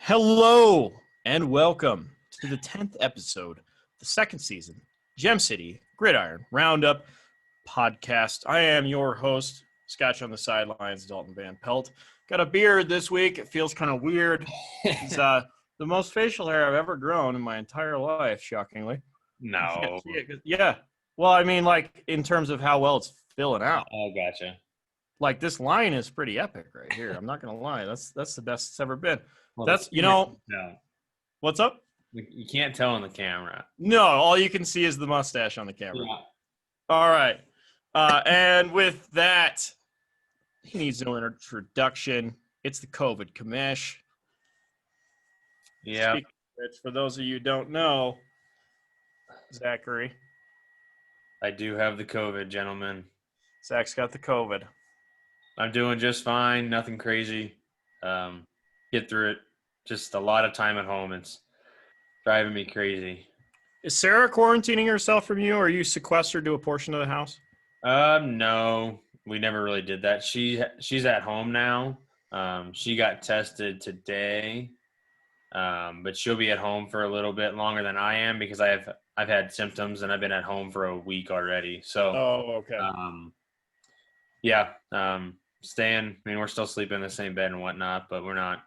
Hello and welcome to the 10th episode, the second season, Gem City Gridiron Roundup podcast. I am your host, Scotch on the Sidelines, Dalton Van Pelt. Got a beard this week. It feels kind of weird. It's the most facial hair I've ever grown in my entire life, shockingly. No. Yeah. Well, I mean, like, in terms of how well it's filling out. Oh, gotcha. Like, this line is pretty epic right here. I'm not going to lie. That's the best it's ever been. Well, That's, no. What's up? You can't tell on the camera. No, all you can see is the mustache on the camera. Yeah. All right. And with that, he needs no introduction. It's the COVID commish. Yeah. Which, for those of you who don't know, Zachary. I do have the COVID, gentlemen. Zach's got the COVID. I'm doing just fine. Nothing crazy. Get through it. Just a lot of time at home. It's driving me crazy. Is Sarah quarantining herself from you, or are you sequestered to a portion of the house? No, we never really did that. She's at home now. She got tested today, but she'll be at home for a little bit longer than I am because I've had symptoms and I've been at home for a week already. So, okay. Yeah, staying. I mean, we're still sleeping in the same bed and whatnot, but we're not.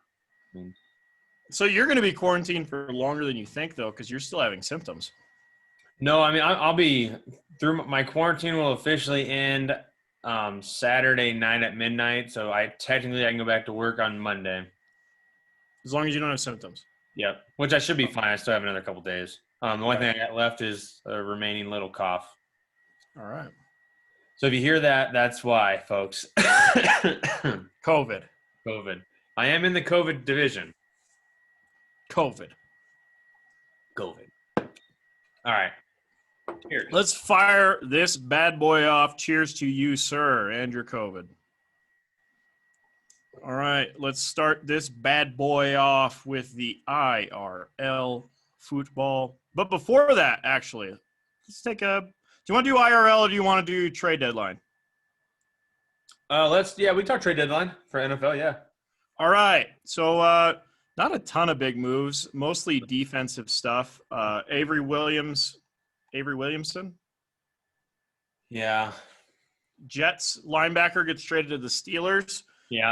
So you're going to be quarantined for longer than you think, though, because you're still having symptoms. No, I mean, I'll be through. My quarantine will officially end Saturday night at midnight. So I can go back to work on Monday. As long as you don't have symptoms. Yep, which I should be fine. I still have another couple days. The only thing I got left is a remaining little cough. All right. So if you hear that, that's why, folks. COVID. I am in the COVID division. COVID. All right. Cheers. Let's fire this bad boy off. Cheers to you, sir, and your COVID. All right. Let's start this bad boy off with the IRL football. But before that, actually, let's take a – do you want to do IRL or do you want to do trade deadline? We talk trade deadline for NFL, yeah. All right. So not a ton of big moves, mostly defensive stuff. Avery Williamson. Yeah. Jets linebacker gets traded to the Steelers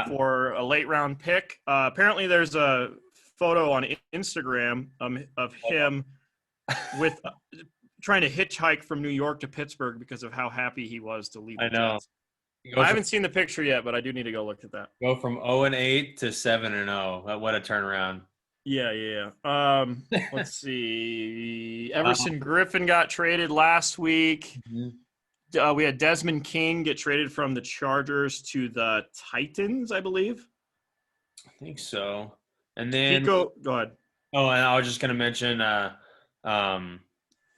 for a late round pick. Apparently there's a photo on Instagram of him with trying to hitchhike from New York to Pittsburgh because of how happy he was to leave the Jets. I haven't seen the picture yet, but I do need to go look at that. Go from 0-8 to 7-0. What a turnaround. Yeah. Let's see. Everson Griffin got traded last week. Mm-hmm. We had Desmond King get traded from the Chargers to the Titans, I believe. I think so. And then go ahead. Oh, and I was just going to mention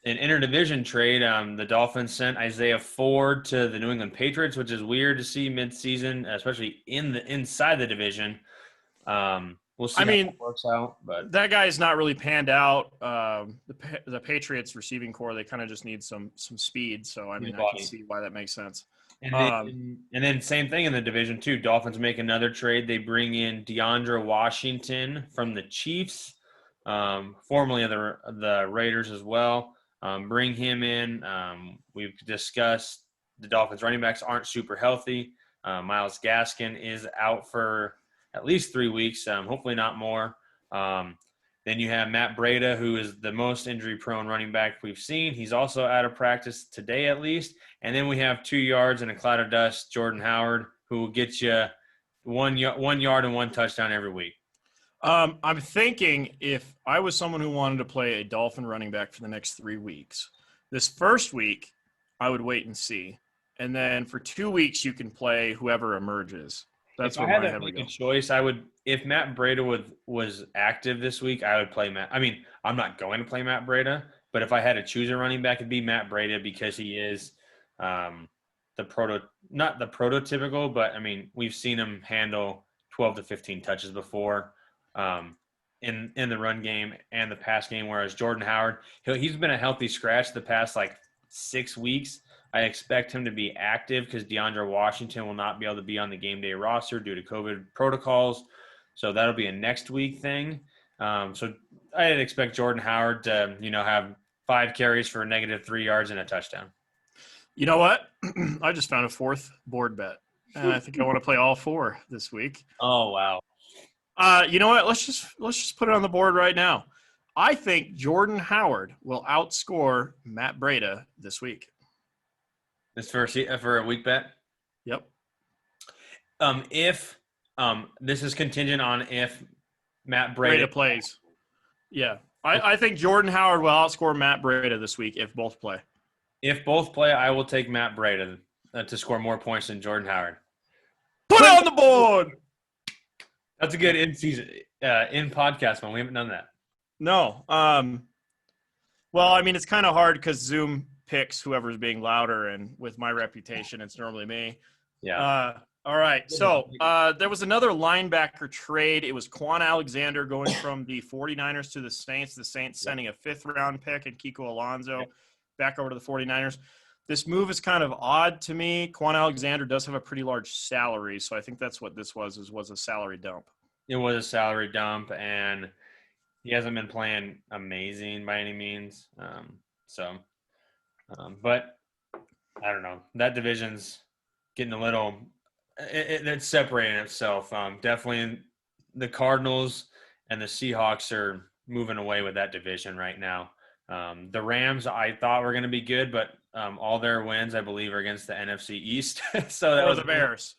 an interdivision trade. The Dolphins sent Isaiah Ford to the New England Patriots, which is weird to see mid-season, especially inside the division. We'll see how it works out. But that guy's not really panned out. The Patriots receiving core, they kind of just need some speed. So, I can see why that makes sense. And then same thing in the division, too. Dolphins make another trade. They bring in DeAndre Washington from the Chiefs, formerly of the Raiders as well. Bring him in. We've discussed the Dolphins running backs aren't super healthy. Myles Gaskin is out for at least 3 weeks, hopefully not more. Then you have Matt Breida, who is the most injury-prone running back we've seen. He's also out of practice today at least. And then we have 2 yards in a cloud of dust, Jordan Howard, who will get you 1 yard and 1 touchdown every week. I'm thinking if I was someone who wanted to play a Dolphin running back for the next 3 weeks, this first week I would wait and see. And then for 2 weeks you can play whoever emerges. That's if I had to make a choice, I would. If Matt Breida was active this week, I would play Matt. I mean, I'm not going to play Matt Breida, but if I had to choose a running back, it'd be Matt Breida because he is not the prototypical, but I mean, we've seen him handle 12 to 15 touches before in the run game and the pass game. Whereas Jordan Howard, he's been a healthy scratch the past 6 weeks. I expect him to be active because DeAndre Washington will not be able to be on the game day roster due to COVID protocols. So that'll be a next week thing. So I didn't expect Jordan Howard to, have 5 carries for -3 yards and a touchdown. You know what? I just found a fourth board bet, and I think I want to play all 4 this week. Oh, wow. You know what? Let's just put it on the board right now. I think Jordan Howard will outscore Matt Breida this week. This for a week bet? Yep. If this is contingent on if Matt Breida plays. Yeah. I think Jordan Howard will outscore Matt Breida this week if both play. If both play, I will take Matt Breida to score more points than Jordan Howard. Put it on the board! That's a good in podcast one. We haven't done that. No. Well, I mean, it's kind of hard because Zoom picks whoever's being louder, and with my reputation, it's normally me. Yeah. All right. So there was another linebacker trade. It was Quan Alexander going from the 49ers to the Saints. The Saints sending a 5th-round pick and Kiko Alonso back over to the 49ers. This move is kind of odd to me. Quan Alexander does have a pretty large salary, so I think that's what this was a salary dump. It was a salary dump, and he hasn't been playing amazing by any means. But I don't know. That division's getting a little it's separating itself. Definitely the Cardinals and the Seahawks are moving away with that division right now. The Rams, I thought were going to be good, but all their wins, I believe, are against the NFC East. So that was the Bears.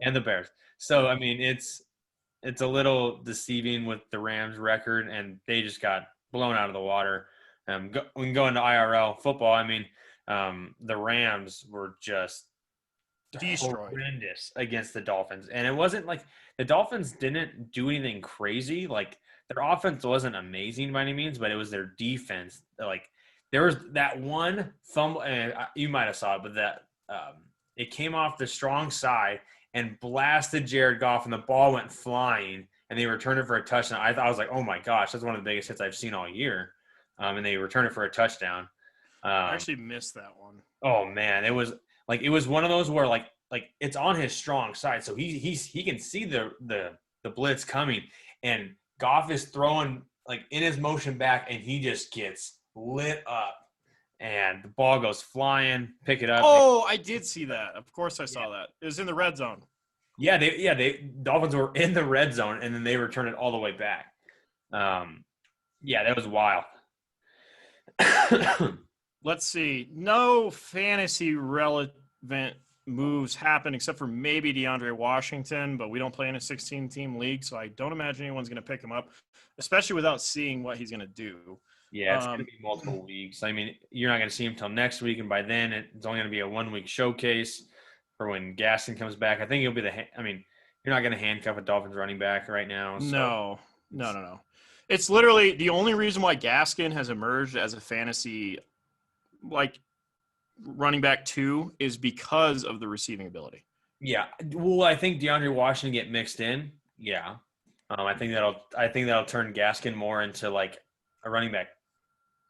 And the Bears. So, I mean, it's a little deceiving with the Rams record, and they just got blown out of the water. We can go into IRL football. I mean, the Rams were just horrendous against the Dolphins. And it wasn't like the Dolphins didn't do anything crazy. Like, their offense wasn't amazing by any means, but it was their defense. Like, there was that one fumble, and you might have saw it, but that it came off the strong side and blasted Jared Goff, and the ball went flying, and they returned it for a touchdown. I was like, oh my gosh, that's one of the biggest hits I've seen all year. And they returned it for a touchdown. I actually missed that one. Oh man, it was one of those where like it's on his strong side, so he can see the blitz coming, and Goff is throwing like in his motion back, and he just gets lit up, and the ball goes flying. Pick it up. Oh, I did see that. Of course, I saw that. It was in the red zone. Yeah, Dolphins were in the red zone, and then they returned it all the way back. Yeah, that was wild. Let's see. No fantasy relevant moves happened except for maybe DeAndre Washington, but we don't play in a 16-team league, so I don't imagine anyone's going to pick him up, especially without seeing what he's going to do. Yeah, it's going to be multiple weeks. I mean, you're not going to see him until next week, and by then it's only going to be a 1-week showcase for when Gaskin comes back. I think he'll be you're not going to handcuff a Dolphins running back right now. So. No. It's literally the only reason why Gaskin has emerged as a fantasy running back 2 is because of the receiving ability. Yeah. Well, I think DeAndre Washington get mixed in. Yeah. I think that'll turn Gaskin more into like a running back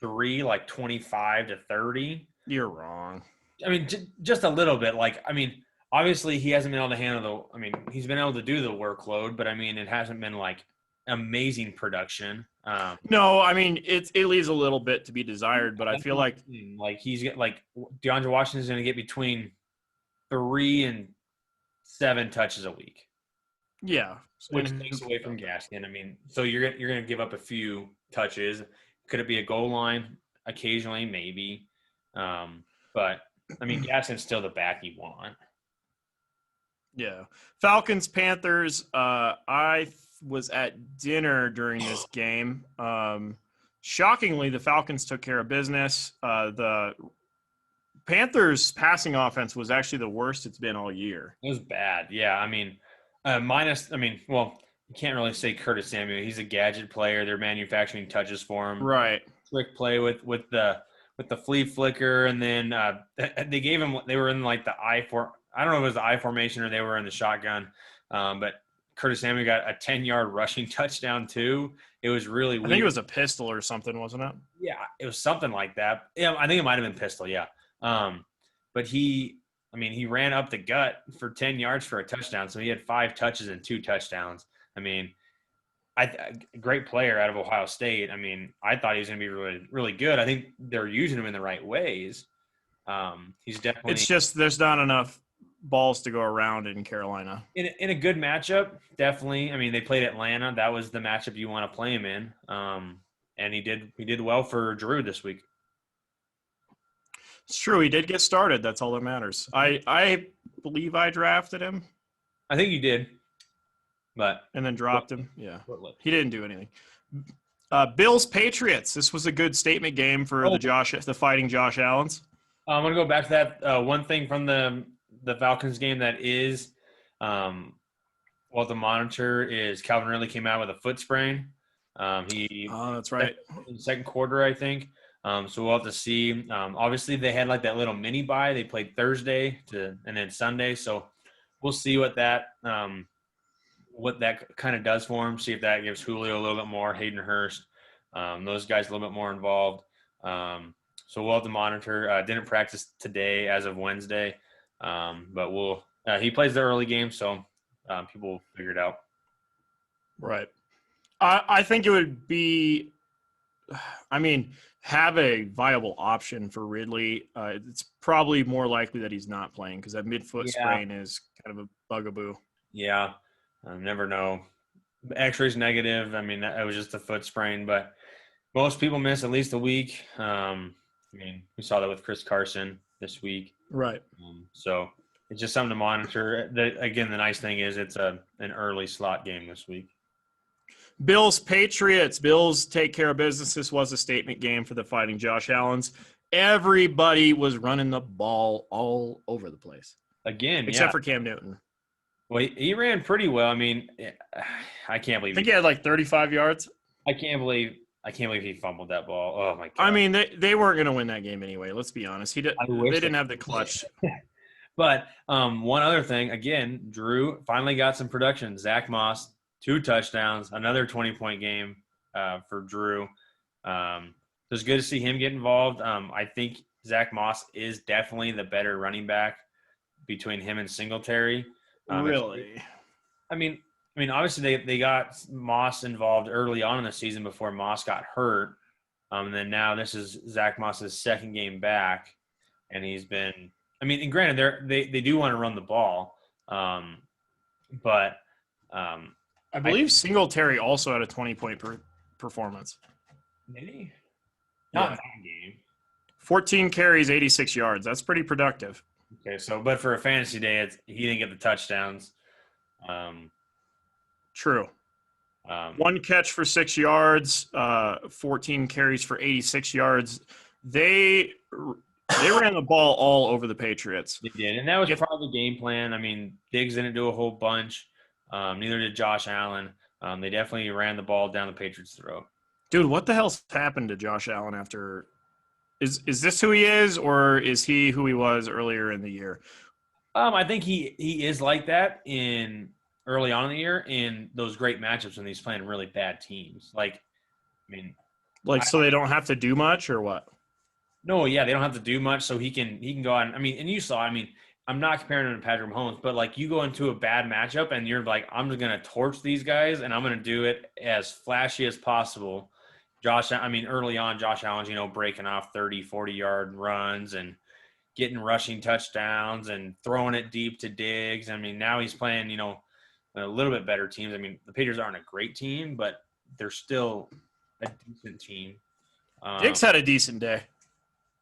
3, like 25 to 30. You're wrong. I mean, just a little bit. Like, I mean, obviously he hasn't been able to handle he's been able to do the workload, but I mean, it hasn't been like amazing production. No, I mean it leaves a little bit to be desired, but I feel like he's like DeAndre Washington is going to get between 3 and 7 touches a week. Yeah, which takes away from Gaskin. I mean, so you're going to give up a few touches. Could it be a goal line? Occasionally, maybe. But I mean, Gaskin's still the back you want. Yeah, Falcons Panthers. I was at dinner during this game. Shockingly, the Falcons took care of business. The Panthers' passing offense was actually the worst it's been all year. It was bad. Yeah, I mean, you can't really say Curtis Samuel. He's a gadget player. They're manufacturing touches for him. Right. Trick play with the flea flicker, and then they were in like the I don't know if it was the I formation or they were in the shotgun. But Curtis Samuel got a 10-yard rushing touchdown too. It was really weird. I think it was a pistol or something, wasn't it? Yeah, it was something like that. Yeah, I think it might have been pistol. Yeah. But he ran up the gut for 10 yards for a touchdown. So he had 5 touches and 2 touchdowns. I mean, great player out of Ohio State. I mean, I thought he was going to be really, really good. I think they're using him in the right ways. He's definitely. It's just there's not enough balls to go around in Carolina. In a good matchup, definitely. I mean, they played Atlanta. That was the matchup you want to play him in. And he did well for Drew this week. It's true. He did get started. That's all that matters. I believe I drafted him. I think you did. And then dropped him. Yeah. He didn't do anything. Bills Patriots. This was a good statement game for the Fighting Josh Allens. I'm going to go back to that one thing from the Falcons game that is the monitor is Calvin Ridley came out with a foot sprain. That's right. In the second quarter, I think. So we'll have to see. Obviously, they had like that little mini bye. They played Thursday and then Sunday. So we'll see what that kind of does for him. See if that gives Julio a little bit more, Hayden Hurst, those guys a little bit more involved. So we'll have to monitor. Didn't practice today as of Wednesday, but he plays the early game, so people will figure it out. Right. I think it would be, have a viable option for Ridley. It's probably more likely that he's not playing because that midfoot sprain is kind of a bugaboo. Yeah. Never know. X-ray's negative. I mean, it was just a foot sprain, but most people miss at least a week. We saw that with Chris Carson this week. Right. So it's just something to monitor. Again, the nice thing is it's an early slot game this week. Bills Patriots. Bills take care of business. This was a statement game for the Fighting Josh Allens. Everybody was running the ball all over the place. Again, except for Cam Newton. Well, he ran pretty well. I mean, I can't believe. I think he had like 35 yards. I can't believe he fumbled that ball. Oh my god! I mean, they weren't going to win that game anyway. Let's be honest. They didn't have the clutch. But one other thing, again, Drew finally got some production. Zach Moss, 2 touchdowns, another 20-point game for Drew. It was good to see him get involved. I think Zach Moss is definitely the better running back between him and Singletary. Really? I mean, obviously they got Moss involved early on in the season before Moss got hurt. And then now this is Zach Moss's second game back, and he's been. I mean, and granted, they do want to run the ball, but I believe Singletary also had a 20-point performance. Did he? Not in that game. 14 carries, 86 yards. That's pretty productive. Okay, but for a fantasy day, he didn't get the touchdowns. True. 1 catch for 6 yards, 14 carries for 86 yards. They ran the ball all over the Patriots. They did, and that was part of the game plan. I mean, Diggs didn't do a whole bunch. Neither did Josh Allen. They definitely ran the ball down the Patriots' throat. Dude, what the hell's happened to Josh Allen after – is this who he is, or is he who he was earlier in the year? I think he is like that early on in the year in those great matchups when he's playing really bad teams. So they don't have to do much, or what? No, yeah, they don't have to do much, so he can go out. And you saw. I'm not comparing him to Patrick Mahomes, but you go into a bad matchup and you're like, I'm just gonna torch these guys, and I'm gonna do it as flashy as possible. Early on, Josh Allen's, breaking off 30, 40-yard runs and getting rushing touchdowns and throwing it deep to Diggs. Now he's playing, a little bit better teams. The Patriots aren't a great team, but they're still a decent team. Diggs had a decent day.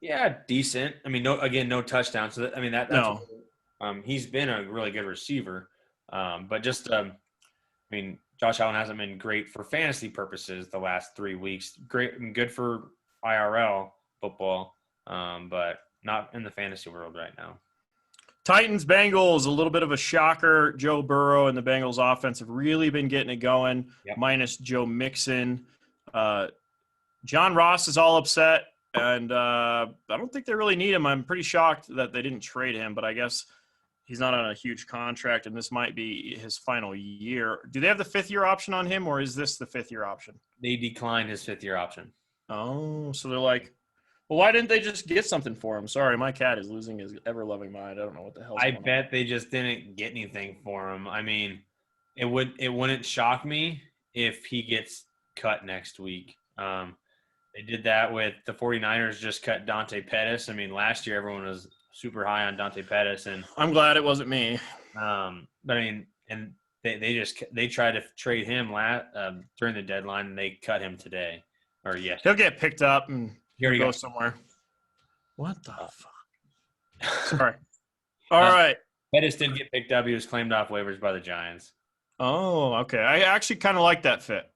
Yeah, decent. No touchdowns. So that's no. He's been a really good receiver, but just Josh Allen hasn't been great for fantasy purposes the last 3 weeks. Great and good for IRL football, but not in the fantasy world right now. Titans Bengals, a little bit of a shocker. Joe Burrow and the Bengals offense have really been getting it going. Yep. Minus Joe Mixon. John Ross is all upset, and I don't think they really need him. I'm pretty shocked that they didn't trade him, but I guess he's not on a huge contract, and this might be his final year. Do they have the 5th-year option on him, or is this the 5th-year option? They declined his 5th-year option. Oh, so they're like, well, why didn't they just get something for him? Sorry, my cat is losing his ever-loving mind. I don't know what the hell. I bet they just didn't get anything for him. It wouldn't shock me if he gets cut next week. They did that with the 49ers just cut Dante Pettis. I mean, last year everyone was super high on Dante Pettis, and I'm glad it wasn't me. But I mean, and they tried to trade him during the deadline, and they cut him today or yesterday. He'll get picked up and he'll go somewhere. What the fuck? Sorry. All right. Pettis did get picked up. He was claimed off waivers by the Giants. Oh, okay. I actually kind of like that fit.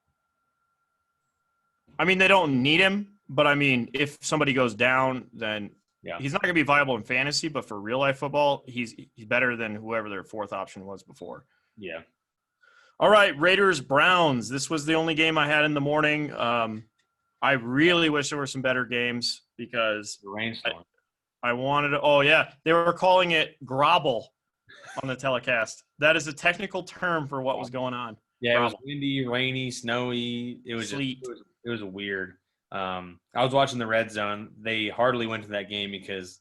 I mean, they don't need him, but I mean, if somebody goes down, then he's not going to be viable in fantasy, but for real life football, he's better than whoever their fourth option was before. Yeah. All right, Raiders Browns. This was the only game I had in the morning. I really wish there were some better games because the rainstorm. I wanted to. Oh yeah, they were calling it grobble on the telecast. That is a technical term for what was going on. Yeah, grobble. It was windy, rainy, snowy. It was sleet. It was weird. I was watching the red zone. They hardly went to that game because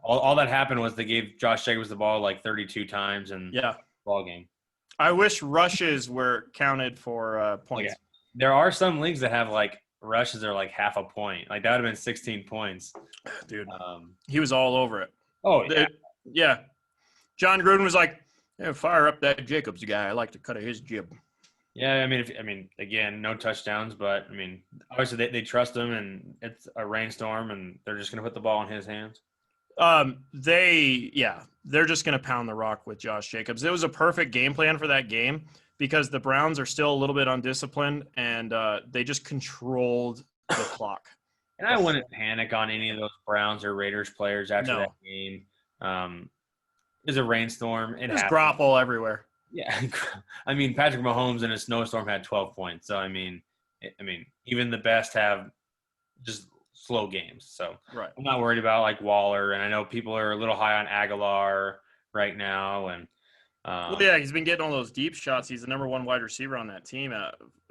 all that happened was they gave Josh Jacobs the ball like 32 times and ball game. I wish rushes were counted for points. Yeah. There are some leagues that have like rushes are like half a point. Like that would have been 16 points. Dude, he was all over it. Oh, yeah. John Gruden was like, fire up that Jacobs guy. I like to cut his jib. Yeah, I mean, again, no touchdowns, but I mean, obviously they trust him, and it's a rainstorm, and they're just going to put the ball in his hands. They're just going to pound the rock with Josh Jacobs. It was a perfect game plan for that game because the Browns are still a little bit undisciplined, and they just controlled the clock. And I wouldn't panic on any of those Browns or Raiders players after that game. It was a rainstorm. There's grapple everywhere. Yeah, I mean, Patrick Mahomes in a snowstorm had 12 points. So I mean, even the best have just slow games. So right. I'm not worried about like Waller, and I know people are a little high on Aguilar right now. And he's been getting all those deep shots. He's the number one wide receiver on that team.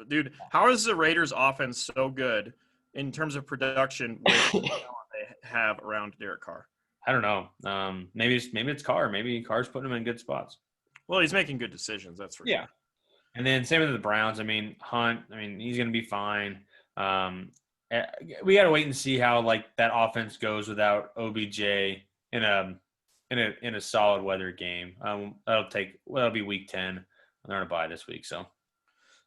Dude, how is the Raiders' offense so good in terms of production with the talent they have around Derek Carr? I don't know. Maybe it's Carr. Maybe Carr's putting him in good spots. Well, he's making good decisions, that's for sure. Yeah. And then same with the Browns. I mean, Hunt, he's going to be fine. We got to wait and see how like that offense goes without OBJ in a solid weather game. That'll be week 10. They're on a bye this week, so.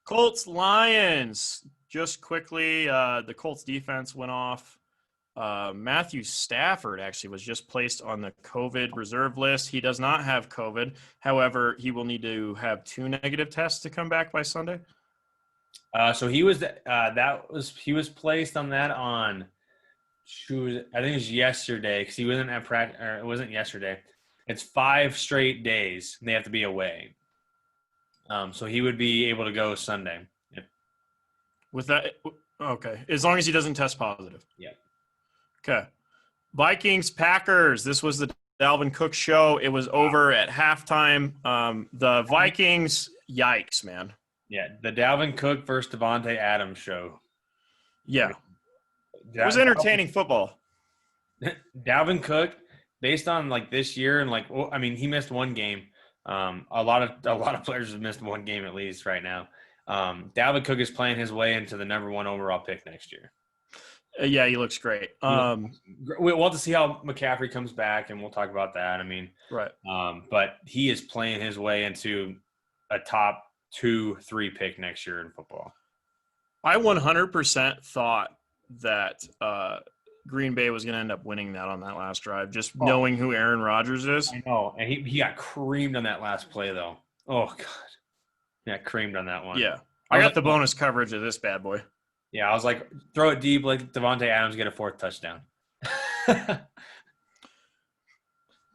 Colts Lions. Just quickly, the Colts defense went off. Matthew Stafford actually was just placed on the COVID reserve list. He does not have COVID. However, he will need to have 2 negative tests to come back by Sunday. So he was placed on that on I think it was yesterday because he wasn't at practice. Or it wasn't yesterday. It's 5 straight days and they have to be away. So he would be able to go Sunday. With that, okay, as long as he doesn't test positive. Yeah. Okay. Vikings, Packers. This was the Dalvin Cook show. It was over at halftime. The Vikings, yikes, man. Yeah, the Dalvin Cook versus Devontae Adams show. Yeah. It was entertaining football. Dalvin Cook, based on like this year and he missed one game. A lot of players have missed one game at least right now. Dalvin Cook is playing his way into the number 1 overall pick next year. Yeah, he looks great. We'll have to see how McCaffrey comes back, and we'll talk about that. Right. But he is playing his way into a top 2-3 pick next year in football. I 100% thought that Green Bay was going to end up winning that on that last drive, just knowing who Aaron Rodgers is. I know, and he got creamed on that last play, though. Oh, God. Yeah, creamed on that one. Yeah. I got the bonus coverage of this bad boy. Yeah, I was like, throw it deep, like Devontae Adams get a 4th touchdown.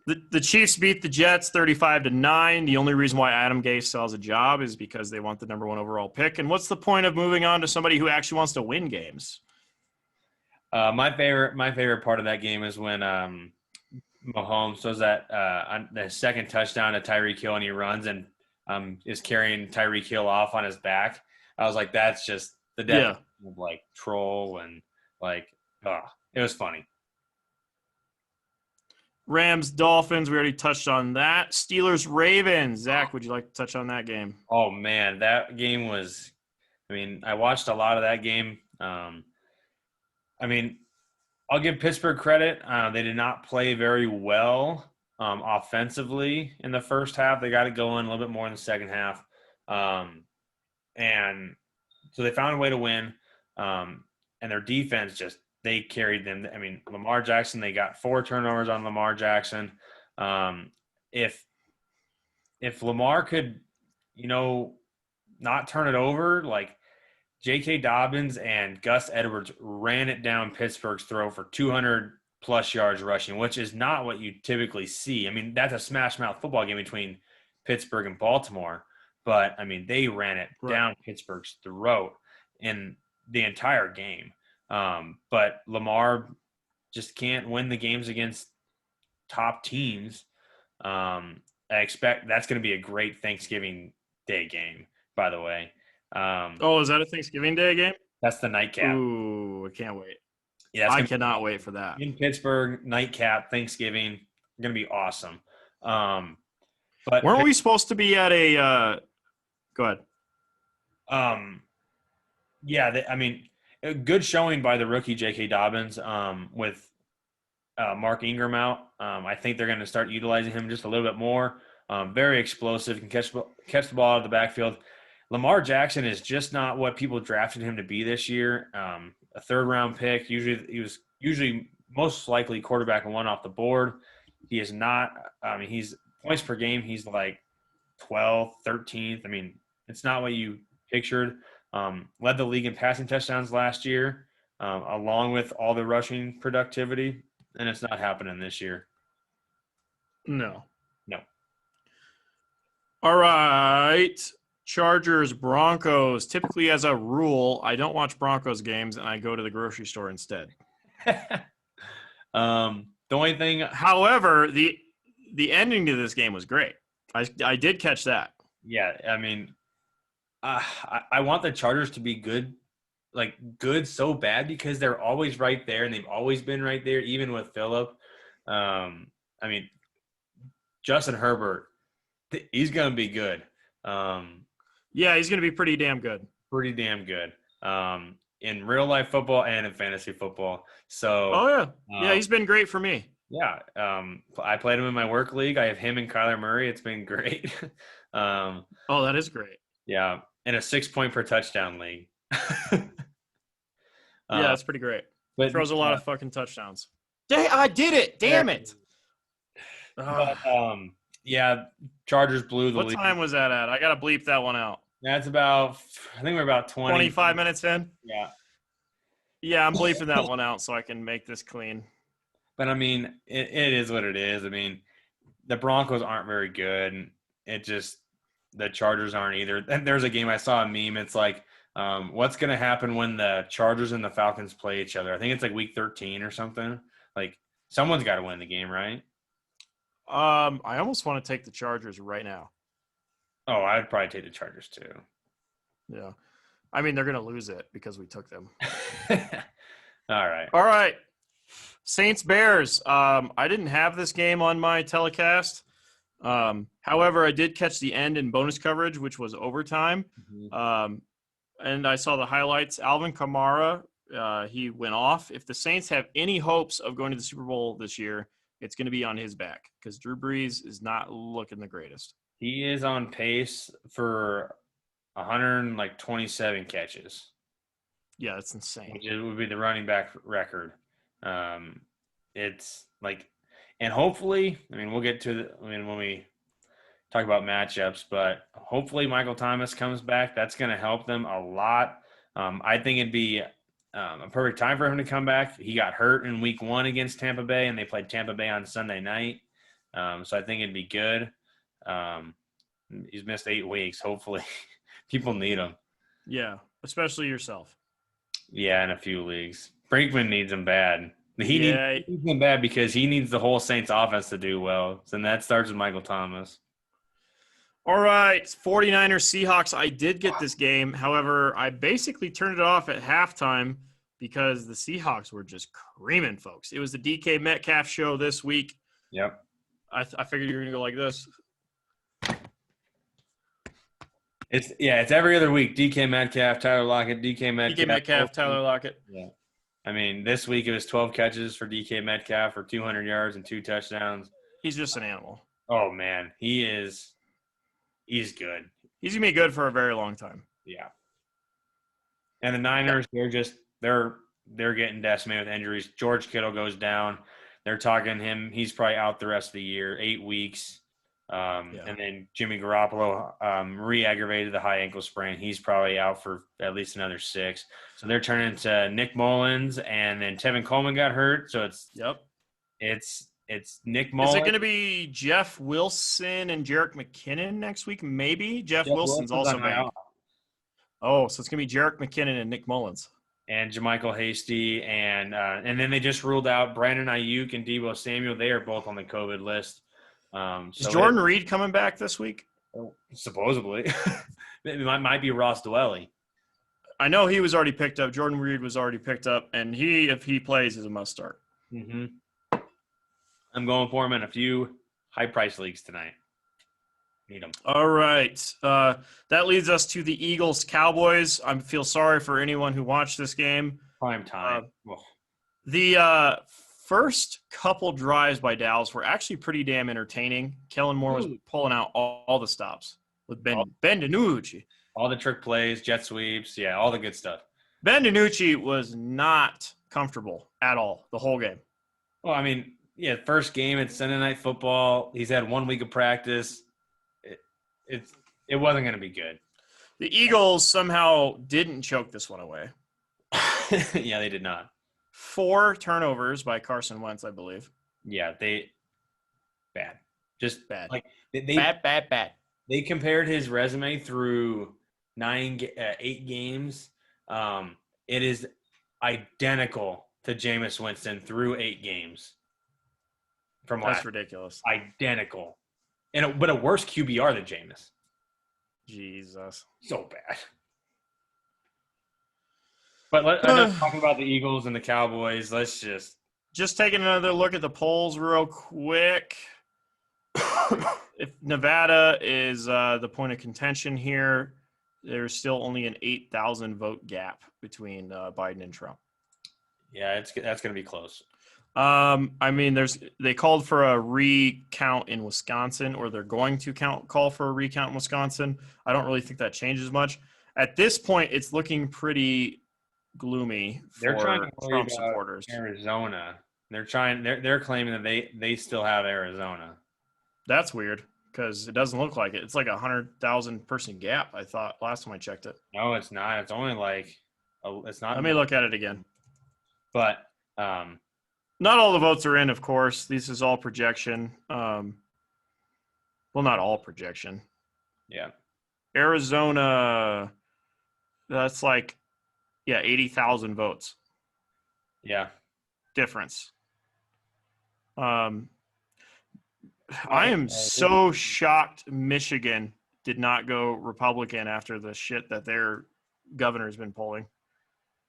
The Chiefs beat the Jets 35-9. The only reason why Adam Gase sells a job is because they want the number 1 overall pick. And what's the point of moving on to somebody who actually wants to win games? My favorite part of that game is when Mahomes throws that on the second touchdown to Tyreek Hill and he runs and is carrying Tyreek Hill off on his back. I was like, that's just the definition of like troll and like, it was funny. Rams, Dolphins, we already touched on that. Steelers, Ravens. Zach, would you like to touch on that game? Oh, man, that game was I mean, I watched a lot of that game. I mean, I'll give Pittsburgh credit. They did not play very well offensively in the first half. They got it going a little bit more in the second half. And so they found a way to win. And their defense they carried them. I mean, Lamar Jackson, they got 4 turnovers on Lamar Jackson. If Lamar could, not turn it over, like J.K. Dobbins and Gus Edwards ran it down Pittsburgh's throat for 200-plus yards rushing, which is not what you typically see. I mean, that's a smash-mouth football game between Pittsburgh and Baltimore. But, I mean, they ran it down Pittsburgh's throat in the entire game. But Lamar just can't win the games against top teams. I expect that's going to be a great Thanksgiving Day game, by the way. Is that a Thanksgiving Day game? That's the nightcap. Ooh, I can't wait. Yeah, I cannot wait for that. In Pittsburgh, nightcap, Thanksgiving, going to be awesome. But weren't we supposed to be at a go ahead. Yeah, I mean, a good showing by the rookie J.K. Dobbins with Mark Ingram out. I think they're going to start utilizing him just a little bit more. Very explosive, can catch the ball out of the backfield. Lamar Jackson is just not what people drafted him to be this year. A third-round pick. He was usually most likely quarterback 1 off the board. He is not. I mean, he's points per game. He's like 12th, 13th. I mean, it's not what you pictured. Led the league in passing touchdowns last year, along with all the rushing productivity, and it's not happening this year. No. All right. Chargers, Broncos. Typically, as a rule, I don't watch Broncos games, and I go to the grocery store instead. The only thing, however, the ending to this game was great. I did catch that. Yeah, I mean, I want the Chargers to be good, like good so bad because they're always right there, and they've always been right there, even with Phillip. I mean, Justin Herbert, he's going to be good. Yeah, he's going to be pretty damn good. Pretty damn good. In real life football and in fantasy football. So. Oh yeah, yeah, he's been great for me. Yeah, I played him in my work league. I have him and Kyler Murray. It's been great. Oh, that is great. Yeah, in a 6-point per touchdown league. Yeah, that's pretty great. But throws a lot of fucking touchdowns. I did it! Damn it! But, yeah, Chargers blew the lead. What time was that at? I gotta bleep that one out. That's about. I think we're about 25 minutes in. Yeah. Yeah, I'm bleeping that one out so I can make this clean. But I mean, it is what it is. I mean, the Broncos aren't very good, and the Chargers aren't either. And there's a game I saw a meme. It's like, what's going to happen when the Chargers and the Falcons play each other? I think it's like week 13 or something. Like, someone's got to win the game, right? I almost want to take the Chargers right now. Oh, I'd probably take the Chargers too. Yeah. I mean, they're going to lose it because we took them. All right. Saints Bears. I didn't have this game on my telecast. However, I did catch the end in bonus coverage, which was overtime. Mm-hmm. And I saw the highlights. Alvin Kamara, he went off. If the Saints have any hopes of going to the Super Bowl this year, it's going to be on his back because Drew Brees is not looking the greatest. He is on pace for 127 catches. Yeah, that's insane. Which would be the running back record. It's like, and hopefully, I mean, we'll get to when we talk about matchups, but hopefully Michael Thomas comes back. That's going to help them a lot. I think it'd be a perfect time for him to come back. He got hurt in week 1 against Tampa Bay, and they played Tampa Bay on Sunday night. So I think it'd be good. He's missed 8 weeks. Hopefully people need him. Yeah, especially yourself. Yeah, in a few leagues. Brinkman needs him bad. He needs him bad because he needs the whole Saints offense to do well. And that starts with Michael Thomas. All right, 49ers Seahawks. I did get this game. However, I basically turned it off at halftime because the Seahawks were just creaming, folks. It was the DK Metcalf show this week. Yep. I figured you were going to go like this. It's every other week. DK Metcalf, Tyler Lockett, DK Metcalf. DK Metcalf, Tyler Lockett. Yeah. I mean, this week it was 12 catches for DK Metcalf for 200 yards and 2 touchdowns. He's just an animal. Oh, man. He's good. He's going to be good for a very long time. Yeah. And the Niners, they're getting decimated with injuries. George Kittle goes down. They're talking him. He's probably out the rest of the year, 8 weeks. And then Jimmy Garoppolo re-aggravated the high ankle sprain. He's probably out for at least another 6. So they're turning to Nick Mullins, and then Tevin Coleman got hurt. So it's Nick Mullins. Is it going to be Jeff Wilson and Jerick McKinnon next week? Maybe Jeff Wilson's also back. Oh, so it's going to be Jerick McKinnon and Nick Mullins. And JaMychal Hasty, and then they just ruled out Brandon Ayuk and Deebo Samuel. They are both on the COVID list. Is Jordan Reed coming back this week? Supposedly. It might be Ross Dwelly. I know he was already picked up. Jordan Reed was already picked up, and if he plays, is a must start. Mm-hmm. I'm going for him in a few high-price leagues tonight. Need him. All right. That leads us to the Eagles-Cowboys. I feel sorry for anyone who watched this game. Prime time. The first couple drives by Dallas were actually pretty damn entertaining. Kellen Moore was pulling out all the stops with Ben DiNucci. All the trick plays, jet sweeps, all the good stuff. Ben DiNucci was not comfortable at all the whole game. Well, I mean, first game, it's Sunday Night Football. He's had 1 week of practice. It wasn't going to be good. The Eagles somehow didn't choke this one away. Yeah, they did not. 4 turnovers by Carson Wentz, I believe. Yeah, bad. Just bad. Like bad. They compared his resume through 8 games. It is identical to Jameis Winston through 8 games. That's ridiculous. Identical. But a worse QBR than Jameis. Jesus. So bad. But let's talk about the Eagles and the Cowboys. Let's just taking another look at the polls real quick. If Nevada is the point of contention here, there's still only an 8,000 vote gap between Biden and Trump. Yeah, that's going to be close. I mean, they called for a recount in Wisconsin, or they're going to call for a recount in Wisconsin. I don't really think that changes much. At this point, it's looking pretty gloomy for Trump supporters. Arizona. They're claiming that they still have Arizona. That's weird because it doesn't look like it. It's like 100,000 person gap. I thought last time I checked it. No, it's not. It's only it's not. Let me look at it again. But not all the votes are in, of course. This is all projection. Well, not all projection. Yeah. Arizona, that's 80,000 votes. Yeah. Difference. I am so shocked Michigan did not go Republican after the shit that their governor's been polling.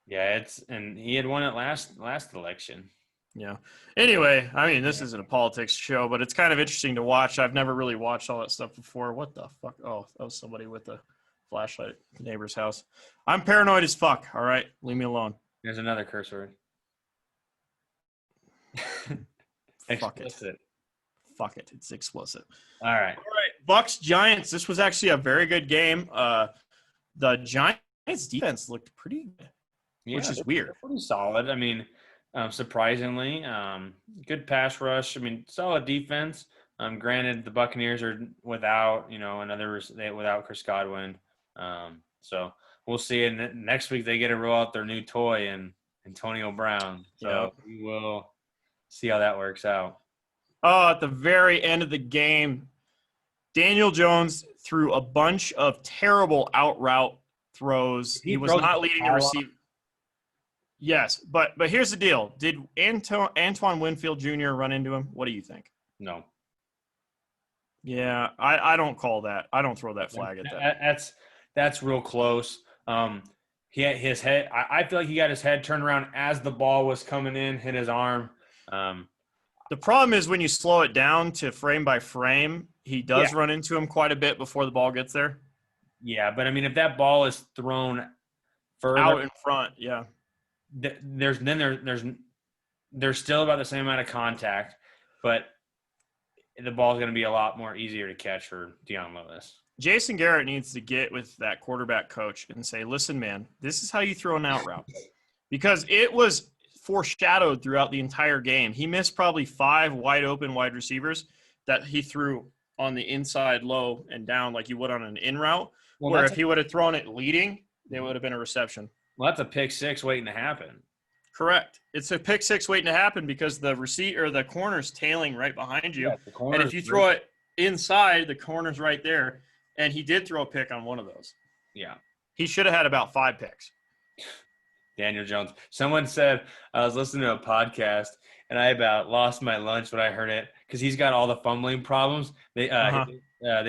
Yeah, and he had won it last election. Yeah. Anyway, I mean, this isn't a politics show, but it's kind of interesting to watch. I've never really watched all that stuff before. What the fuck? Oh, that was somebody with a flashlight at the neighbor's house. I'm paranoid as fuck. All right, leave me alone. There's another curse word. Fuck it. Fuck it. It's explicit. All right. Bucks Giants. This was actually a very good game. The Giants defense looked pretty good, which is weird. Pretty solid. I mean, surprisingly, good pass rush. I mean, solid defense. Granted, the Buccaneers are without without Chris Godwin. So we'll see. And next week they get to roll out their new toy and Antonio Brown. So we will see how that works out. Oh, at the very end of the game, Daniel Jones threw a bunch of terrible out route throws. He was not leading the receiver. Yes, but here's the deal. Did Antoine Winfield Jr. run into him? What do you think? No. Yeah, I don't call that. I don't throw that flag at that. That's real close. He had his head. I feel like he got his head turned around as the ball was coming in, hit his arm. The problem is when you slow it down to frame by frame, he does run into him quite a bit before the ball gets there. Yeah, but I mean, if that ball is thrown further out in front, yeah, there's still about the same amount of contact, but the ball's going to be a lot more easier to catch for Deion Lewis. Jason Garrett needs to get with that quarterback coach and say, listen, man, this is how you throw an out route. Because it was foreshadowed throughout the entire game. He missed probably 5 wide open wide receivers that he threw on the inside low and down like you would on an in route, where if he would have thrown it leading, there would have been a reception. Well, that's a pick six waiting to happen. Correct. It's a pick six waiting to happen because the the corner's tailing right behind you. Yeah, and if you throw it inside, the corner's right there. And he did throw a pick on one of those. Yeah. He should have had about 5 picks. Daniel Jones. Someone said, I was listening to a podcast, and I about lost my lunch when I heard it because he's got all the fumbling problems. They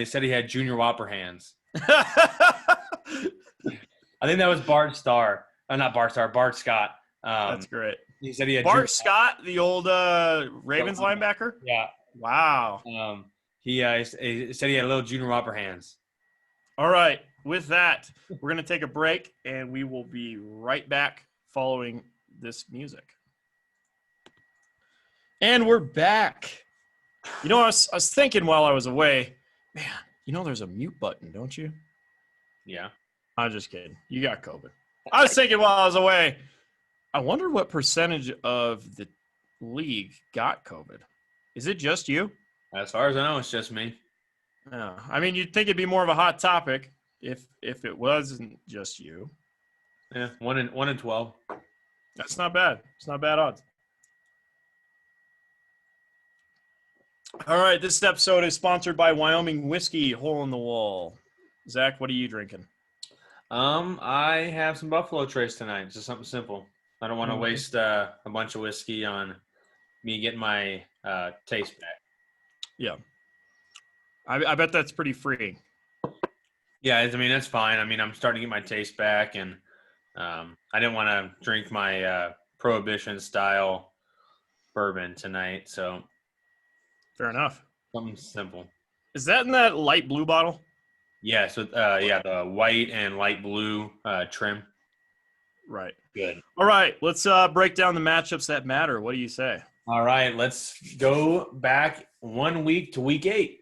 said he had Junior Whopper hands. I think that was Bart Starr. Not Bart Starr, Bart Scott. That's great. He said he had Bart Scott, the old Ravens linebacker? Yeah. Wow. He said he had little Junior Whopper hands. All right. With that, we're going to take a break, and we will be right back following this music. And we're back. You know, I was thinking while I was away, man, you know there's a mute button, don't you? Yeah. I'm just kidding. You got COVID. I was thinking while I was away, I wonder what percentage of the league got COVID. Is it just you? As far as I know, it's just me. Yeah. I mean, you'd think it'd be more of a hot topic if it wasn't just you. Yeah, 1 in 12. That's not bad. It's not bad odds. All right, this episode is sponsored by Wyoming Whiskey Hole in the Wall. Zach, what are you drinking? I have some Buffalo Trace tonight. Just something simple. I don't want to waste a bunch of whiskey on me getting my taste back. Yeah. I bet that's pretty freeing. Yeah, I mean, that's fine. I mean, I'm starting to get my taste back, and I didn't want to drink my Prohibition-style bourbon tonight, so. Fair enough. Something simple. Is that in that light blue bottle? Yeah, so, the white and light blue trim. Right. Good. All right, let's break down the matchups that matter. What do you say? All right, let's go back 1 week to week 8.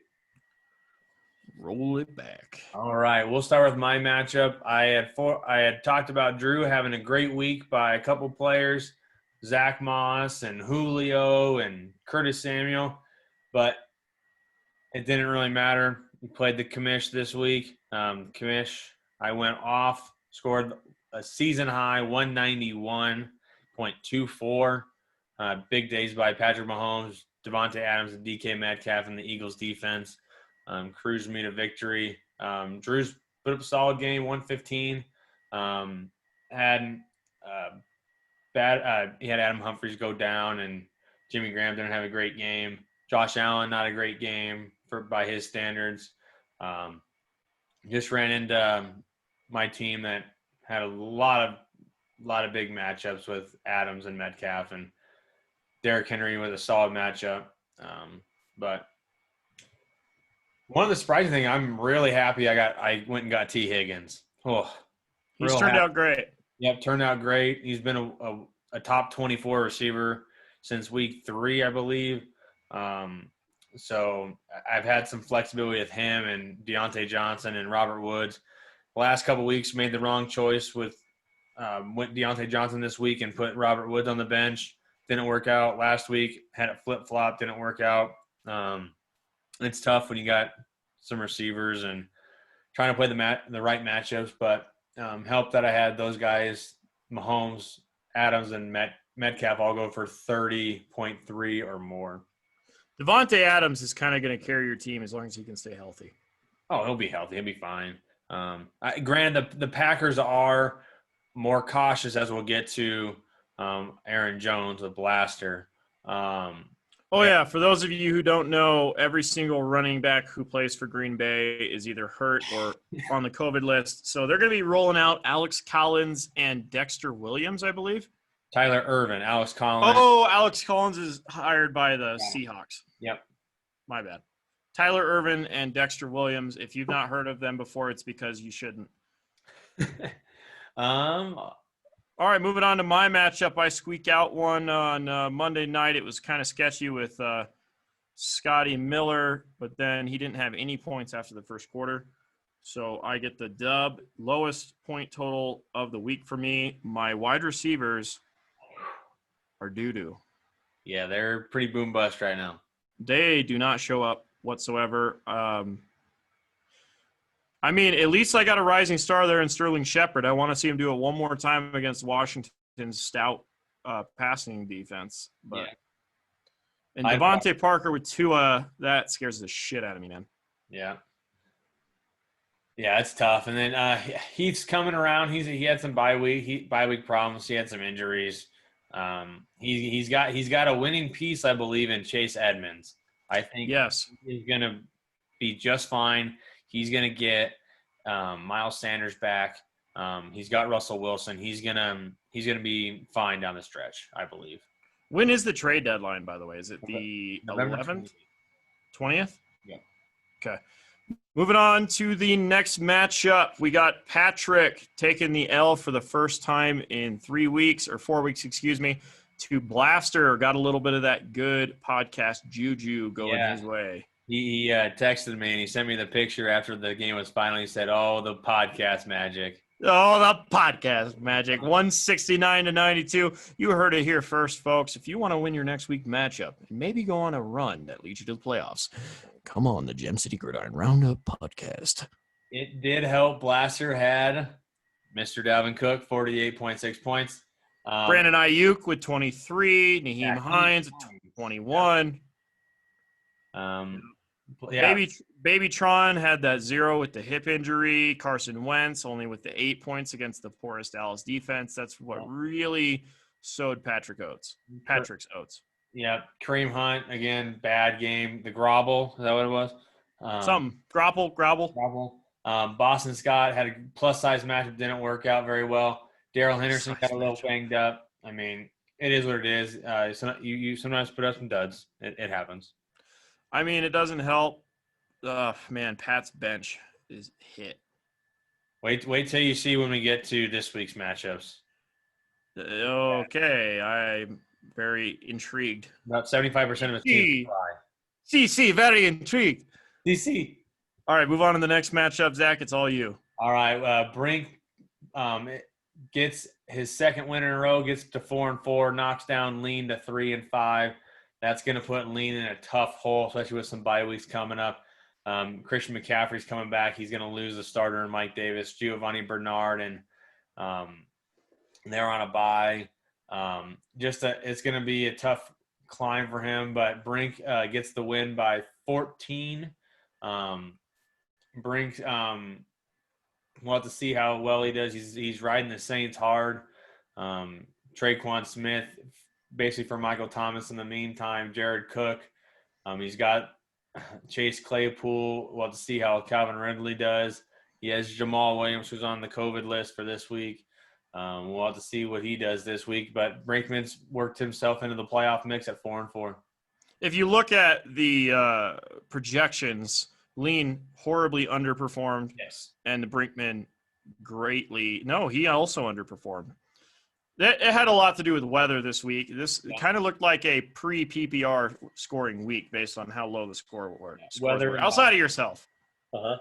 Roll it back. All right, we'll start with my matchup. I had talked about Drew having a great week by a couple players, Zach Moss and Julio and Curtis Samuel, but it didn't really matter. He played the commish this week. Commish, I went off, scored a season high 191.24. Big days by Patrick Mahomes, Devontae Adams, and DK Metcalf in the Eagles defense. Cruised me to victory. Drew's put up a solid game, 115. He had Adam Humphries go down, and Jimmy Graham didn't have a great game. Josh Allen, not a great game by his standards. Just ran into my team that had a lot of big matchups with Adams and Metcalf, and Derrick Henry was a solid matchup. But one of the surprising things, I'm really happy I went and got T. Higgins. Oh, he's turned out great. Yep, turned out great. He's been a top 24 receiver since week 3, I believe. So I've had some flexibility with him and Deontay Johnson and Robert Woods. The last couple of weeks made the wrong choice with went Deontay Johnson this week and put Robert Woods on the bench. Didn't work out. Last week had it flip-flop, didn't work out. It's tough when you got some receivers and trying to play the right matchups, but helped that I had those guys, Mahomes, Adams, and Metcalf all go for 30.3 or more. Devontae Adams is kind of going to carry your team as long as he can stay healthy. Oh, he'll be healthy. He'll be fine. Granted, the Packers are more cautious, as we'll get to Aaron Jones, a blaster. Yeah. For those of you who don't know, every single running back who plays for Green Bay is either hurt or on the COVID list. So they're going to be rolling out Alex Collins and Dexter Williams, I believe. Tyler Ervin, Alex Collins. Oh, Alex Collins is hired by the Seahawks. Yep. My bad. Tyler Irvin and Dexter Williams. If you've not heard of them before, it's because you shouldn't. All right, moving on to my matchup. I squeak out one on Monday night. It was kind of sketchy with Scotty Miller, but then he didn't have any points after the first quarter. So I get the dub. Lowest point total of the week for me. My wide receivers are doo-doo. Yeah, they're pretty boom bust right now. They do not show up whatsoever. I mean, at least I got a rising star there in Sterling Shepard. I want to see him do it one more time against Washington's stout passing defense. But yeah. And Devontae Parker with Tua, that scares the shit out of me, man. Yeah. Yeah, it's tough. And then Heath's coming around. He had some bye week problems. He had some injuries. He's got a winning piece, I believe, in Chase Edmonds. I think yes, he's gonna be just fine. He's gonna get Miles Sanders back. He's got Russell Wilson. He's gonna be fine down the stretch, I believe. When is the trade deadline, by the way? Is it the 11th? 20th? Yeah. Okay. Moving on to the next matchup. We got Patrick taking the L for the first time in 4 weeks, to Blaster. Got a little bit of that good podcast juju going his way. He texted me and he sent me the picture after the game was final. He said, "Oh, the podcast magic." Oh, the podcast magic. 169-92. You heard it here first, folks. If you want to win your next week matchup and maybe go on a run that leads you to the playoffs, come on the Gem City Gridiron Roundup podcast. It did help. Blaster had Mr. Dalvin Cook, 48.6 points. Brandon Ayuk with 23. Naheem Hines at 21. Baby Tron had that 0 with the hip injury. Carson Wentz only with the 8 points against the porous Dallas defense. That's what really sowed Patrick's oats. Yeah, Kareem Hunt, again, bad game. The Grobble, is that what it was? Grobble. Boston Scott had a plus-size matchup, didn't work out very well. Darrell Henderson got a little banged up. I mean, it is what it is. You sometimes put up some duds. It happens. I mean, it doesn't help. Man, Pat's bench is hit. Wait till you see when we get to this week's matchups. Okay, I'm very intrigued. About 75% of his team CC, very intrigued. CC. All right, move on to the next matchup. Zach, it's all you. All right, Brink gets his second win in a row, gets to 4-4, knocks down Lean to 3-5. That's going to put Lean in a tough hole, especially with some bye weeks coming up. Christian McCaffrey's coming back. He's going to lose the starter in Mike Davis, Giovanni Bernard, and they're on a bye. It's going to be a tough climb for him, but Brink gets the win by 14. Brink, we'll have to see how well he does. He's riding the Saints hard. Traquan Smith, basically for Michael Thomas in the meantime. Jared Cook. He's got Chase Claypool. We'll have to see how Calvin Ridley does. He has Jamal Williams, who's on the COVID list for this week. We'll have to see what he does this week. But Brinkman's worked himself into the playoff mix at 4-4. If you look at the projections, Lean horribly underperformed. Yes. And Brinkman he also underperformed. It had a lot to do with weather this week. This kind of looked like a pre-PPR scoring week based on how low the score were. Weather outside of yourself. Uh-huh.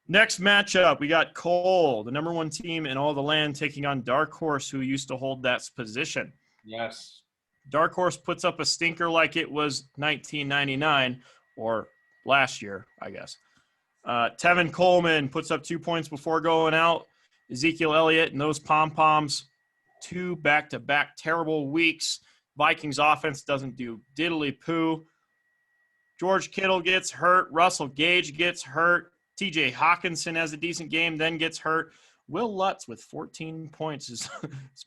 Next matchup, we got Cole, the number one team in all the land, taking on Dark Horse, who used to hold that position. Yes. Dark Horse puts up a stinker like it was 1999 or last year, I guess. Tevin Coleman puts up 2 points before going out. Ezekiel Elliott and those pom-poms, 2 back-to-back terrible weeks. Vikings offense doesn't do diddly-poo. George Kittle gets hurt. Russell Gage gets hurt. TJ Hawkinson has a decent game, then gets hurt. Will Lutz with 14 points is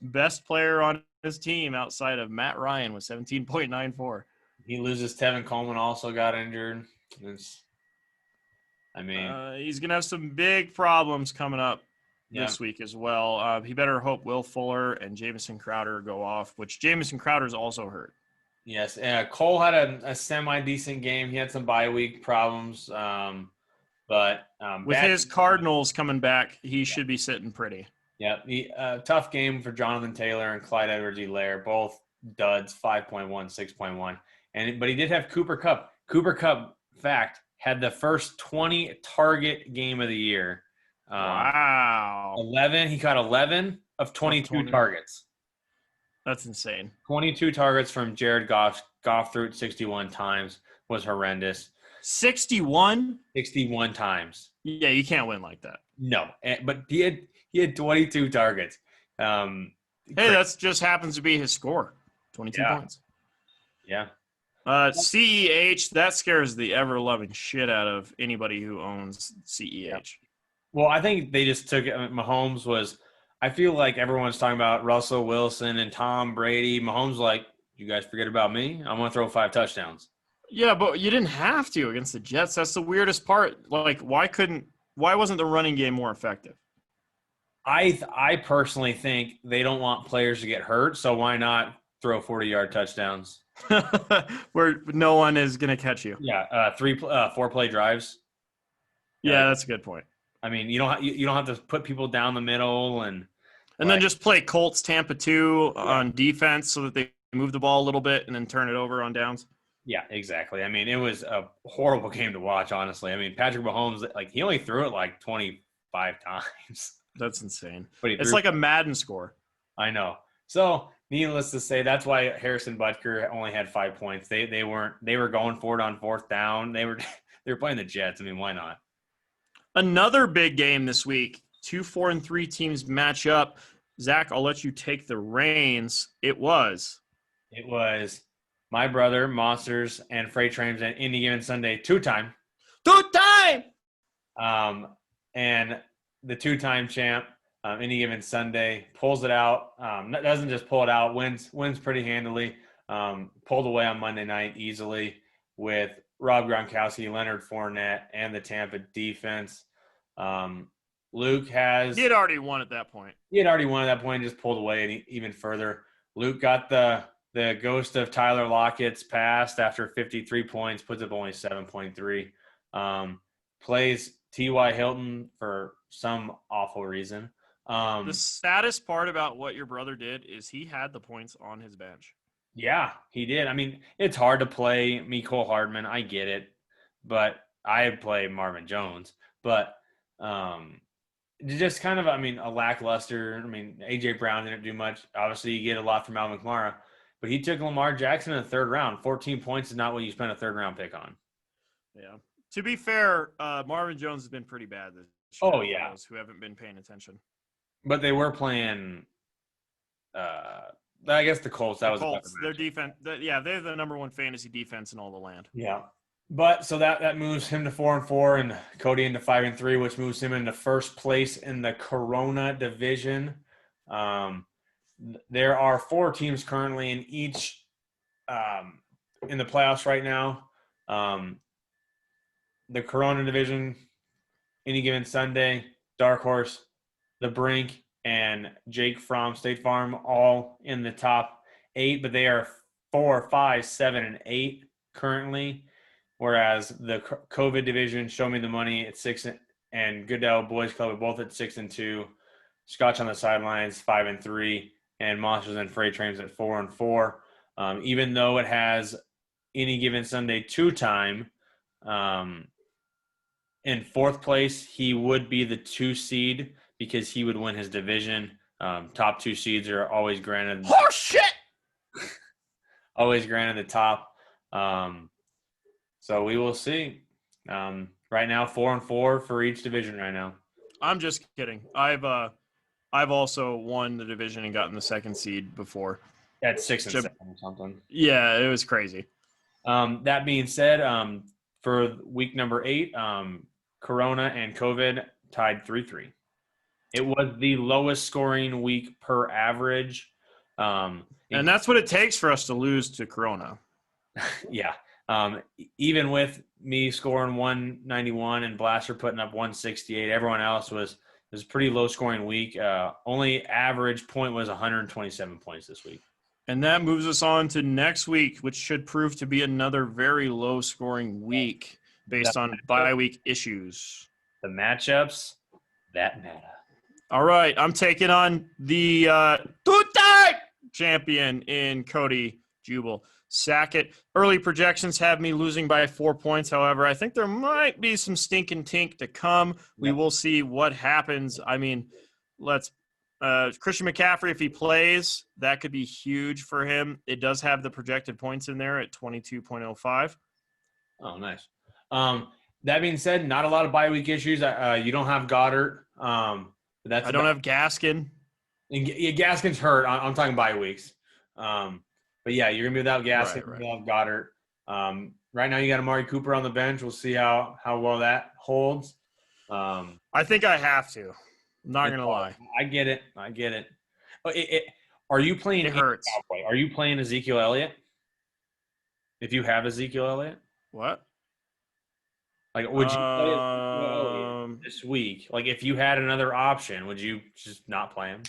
best player on his team outside of Matt Ryan with 17.94. He loses. Tevin Coleman also got injured. He's going to have some big problems coming up this week as well. He better hope Will Fuller and Jamison Crowder go off, which Jamison Crowder is also hurt. Yes, Cole had a semi-decent game. He had some bye week problems, but with his Cardinals coming back, he should be sitting pretty. Yeah, tough game for Jonathan Taylor and Clyde Edwards-Helaire, both duds, 5.1, 6.1. But he did have Cooper Kupp. Cooper Kupp, fact, had the first 20 target game of the year. Wow. 11. He caught 11 of 22 targets. That's insane. 22 targets from Jared Goff. Goff threw it 61 times. Was horrendous. 61? 61 times. Yeah, you can't win like that. No, but he had 22 targets. Hey, that just happens to be his score. 22 points. Yeah. CEH, that scares the ever-loving shit out of anybody who owns CEH. Yeah. Well, I think they just took it. Mahomes was – I feel like everyone's talking about Russell Wilson and Tom Brady. Mahomes like, you guys forget about me? I'm going to throw 5 touchdowns. Yeah, but you didn't have to against the Jets. That's the weirdest part. Like, why wasn't the running game more effective? I personally think they don't want players to get hurt, so why not throw 40-yard touchdowns? Where no one is going to catch you. Yeah, 4 play drives. Yeah, that's a good point. I mean, you don't have to put people down the middle and then just play Colts Tampa 2 on defense so that they move the ball a little bit and then turn it over on downs. Yeah, exactly. I mean, it was a horrible game to watch, honestly. I mean, Patrick Mahomes, like, he only threw it like 25 times. That's insane. But it's like a Madden score. I know. So, needless to say, that's why Harrison Butker only had 5 points. They were going for it on 4th down. They were playing the Jets. I mean, why not? Another big game this week. 2 4-3 teams match up. Zach, I'll let you take the reins. It was my brother, Monsters, and Freight Trains at Any Given Sunday, two-time. And the two-time champ, Any Given Sunday, pulls it out. Doesn't just pull it out, wins pretty handily. Pulled away on Monday night easily with Rob Gronkowski, Leonard Fournette, and the Tampa defense. Luke has – He had already won at that point. Just pulled away even further. Luke got the ghost of Tyler Lockett's passed after 53 points, puts up only 7.3. Plays T.Y. Hilton for some awful reason. The saddest part about what your brother did is he had the points on his bench. Yeah, he did. I mean, it's hard to play Mecole Hardman. I get it. But I play Marvin Jones. But just kind of, a lackluster. A.J. Brown didn't do much. Obviously, you get a lot from Alvin Kamara. But he took Lamar Jackson in the 3rd round. 14 points is not what you spent a 3rd-round pick on. Yeah. To be fair, Marvin Jones has been pretty bad this year. Oh, yeah. Those who haven't been paying attention. But they were playing I guess the Colts. That was Colts. Their defense. They're the number 1 fantasy defense in all the land. Yeah. But so that moves him to 4-4 and Cody into 5-3, which moves him into first place in the Corona division. There are 4 teams currently in each in the playoffs right now. The Corona division, Any Given Sunday, Dark Horse, The Brink, and Jake from State Farm all in the top 8, but they are 4, 5, 7, and 8 currently. Whereas the COVID division, Show Me the Money at 6, and Goodell Boys Club are both at 6-2. Scotch on the Sidelines 5-3, and Monsters and Freight Trains at 4-4. Even though it has Any Given Sunday 2-time, in 4th place, he would be the 2 seed because he would win his division. Top 2 seeds are always granted. Horse shit! Always granted the top. So we will see. Right now, 4-4 for each division right now. I'm just kidding. I've also won the division and gotten the 2nd seed before. At 6 and 7 or something. Yeah, it was crazy. That being said, for week number 8, Corona and COVID tied 3-3. It was the lowest scoring week per average. And that's what it takes for us to lose to Corona. Yeah. Even with me scoring 191 and Blaster putting up 168, everyone else was a pretty low scoring week. Only average point was 127 points this week. And that moves us on to next week, which should prove to be another very low-scoring week based on bye week issues. The matchups that matter. All right, I'm taking on the champion in Cody Jubal Sackett. Early projections have me losing by 4 points. However, I think there might be some stinking tink to come. We will see what happens. I mean, Christian McCaffrey, if he plays, that could be huge for him. It does have the projected points in there at 22.05. Oh, nice. That being said, not a lot of bye week issues. You don't have Goddard. I don't have Gaskin. Yeah, Gaskin's hurt. I'm talking bye weeks. But yeah, you're gonna be without Gaskin, without Goddard. Right now, you got Amari Cooper on the bench. We'll see how well that holds. I think I have to. I'm not gonna lie. I get it. Are you playing? It hurts. Are you playing Ezekiel Elliott? If you have Ezekiel Elliott, what? Like, would you play Ezekiel Elliott this week? Like, if you had another option, would you just not play him?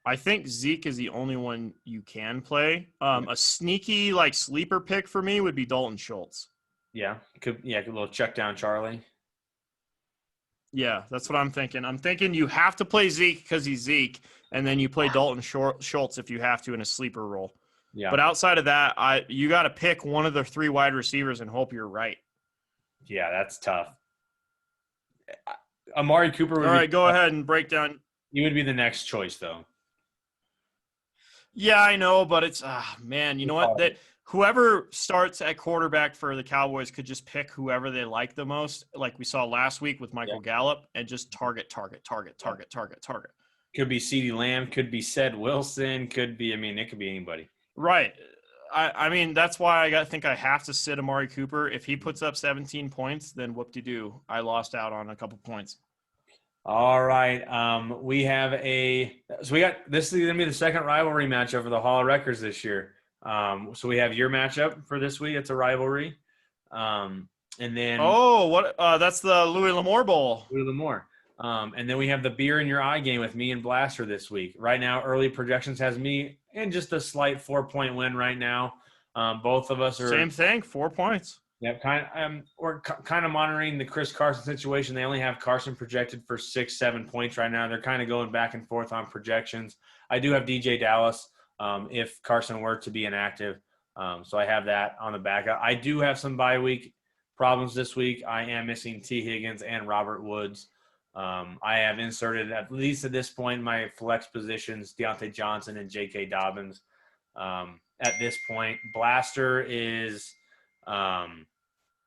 I think Zeke is the only one you can play. A sneaky sleeper pick for me would be Dalton Schultz. Yeah, a little check down Charlie. Yeah, that's what I'm thinking. I'm thinking you have to play Zeke because he's Zeke, and then you play Dalton Schultz if you have to in a sleeper role. Yeah. But outside of that, you got to pick one of the 3 wide receivers and hope you're right. Yeah, that's tough. Amari Cooper would All right, go ahead and break down. He would be the next choice, though. Yeah, I know, but it's man, you know what? That whoever starts at quarterback for the Cowboys could just pick whoever they like the most, like we saw last week with Michael Gallup, and just target. Could be CeeDee Lamb, could be Ced Wilson, could be it could be anybody. Right. I mean, that's why I think I have to sit Amari Cooper. If he puts up 17 points, then whoop-de-doo. I lost out on a couple points. All right. We have this is going to be the second rivalry matchup for the Hall of Records this year. So we have your matchup for this week. It's a rivalry. And then that's the Louis L'Amour Bowl. Louis L'Amour. And then we have the beer in your eye game with me and Blaster this week. Right now, early projections has me in just a slight 4-point win right now. Both of us are same thing, 4 points. Yep, we're kind of monitoring the Chris Carson situation. They only have Carson projected for 6-7 points right now. They're kind of going back and forth on projections. I do have DJ Dallas if Carson were to be inactive. So I have that on the back. I do have some bye week problems this week. I am missing T. Higgins and Robert Woods. I have inserted, at least at this point, my flex positions, Deontay Johnson and J.K. Dobbins. At this point, Blaster is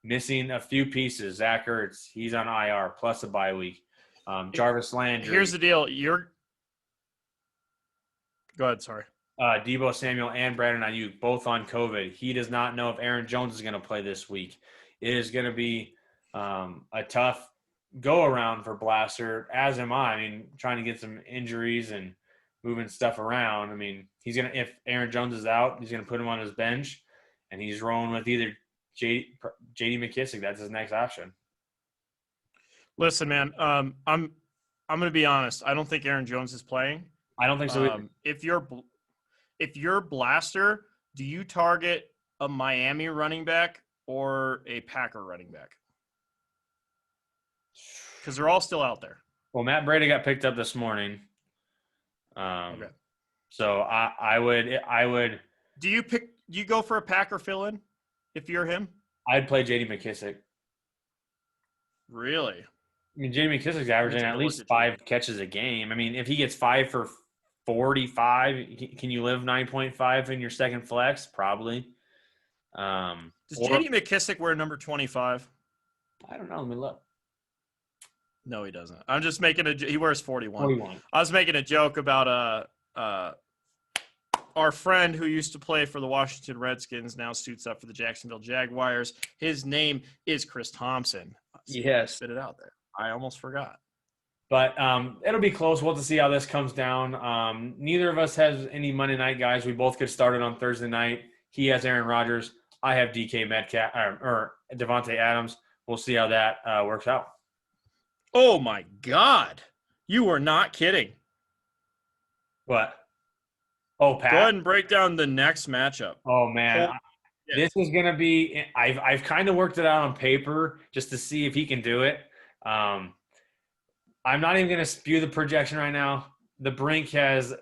missing a few pieces. Zach Ertz, he's on IR, plus a bye week. Jarvis Landry. Here's the deal. Go ahead, sorry. Deebo Samuel and Brandon Ayuk, both on COVID. He does not know if Aaron Jones is going to play this week. It is going to be a tough go-around for Blaster, as am I. I mean, trying to get some injuries and moving stuff around. I mean, if Aaron Jones is out, he's going to put him on his bench, and he's rolling with either J.D. McKissick. That's his next option. Listen, man, I'm going to be honest. I don't think Aaron Jones is playing. I don't think so either. If you're Blaster, do you target a Miami running back or a Packer running back? Because they're all still out there. Well, Matt Breda got picked up this morning. Okay. So I would. Do you go for a Packer fill-in if you're him? I'd play J.D. McKissick. Really? I mean, J.D. McKissick's averaging at least 5 catches a game. I mean, if he gets 5 for 45, can you live 9.5 in your second flex? Probably. Does J.D. McKissick wear number 25? I don't know. Let me look. No, he doesn't. I'm just making he wears 41. 41. I was making a joke about our friend who used to play for the Washington Redskins, now suits up for the Jacksonville Jaguars. His name is Chris Thompson. Yes. Spit it out there. I almost forgot. But it'll be close. We'll have to see how this comes down. Neither of us has any Monday night guys. We both get started on Thursday night. He has Aaron Rodgers. I have DK Metcalf or Devontae Adams. We'll see how that works out. Oh, my God. You are not kidding. What? Oh, Pat. Go ahead and break down the next matchup. Oh man, this is gonna be. I've kind of worked it out on paper just to see if he can do it. I'm not even gonna spew the projection right now. The Brink has.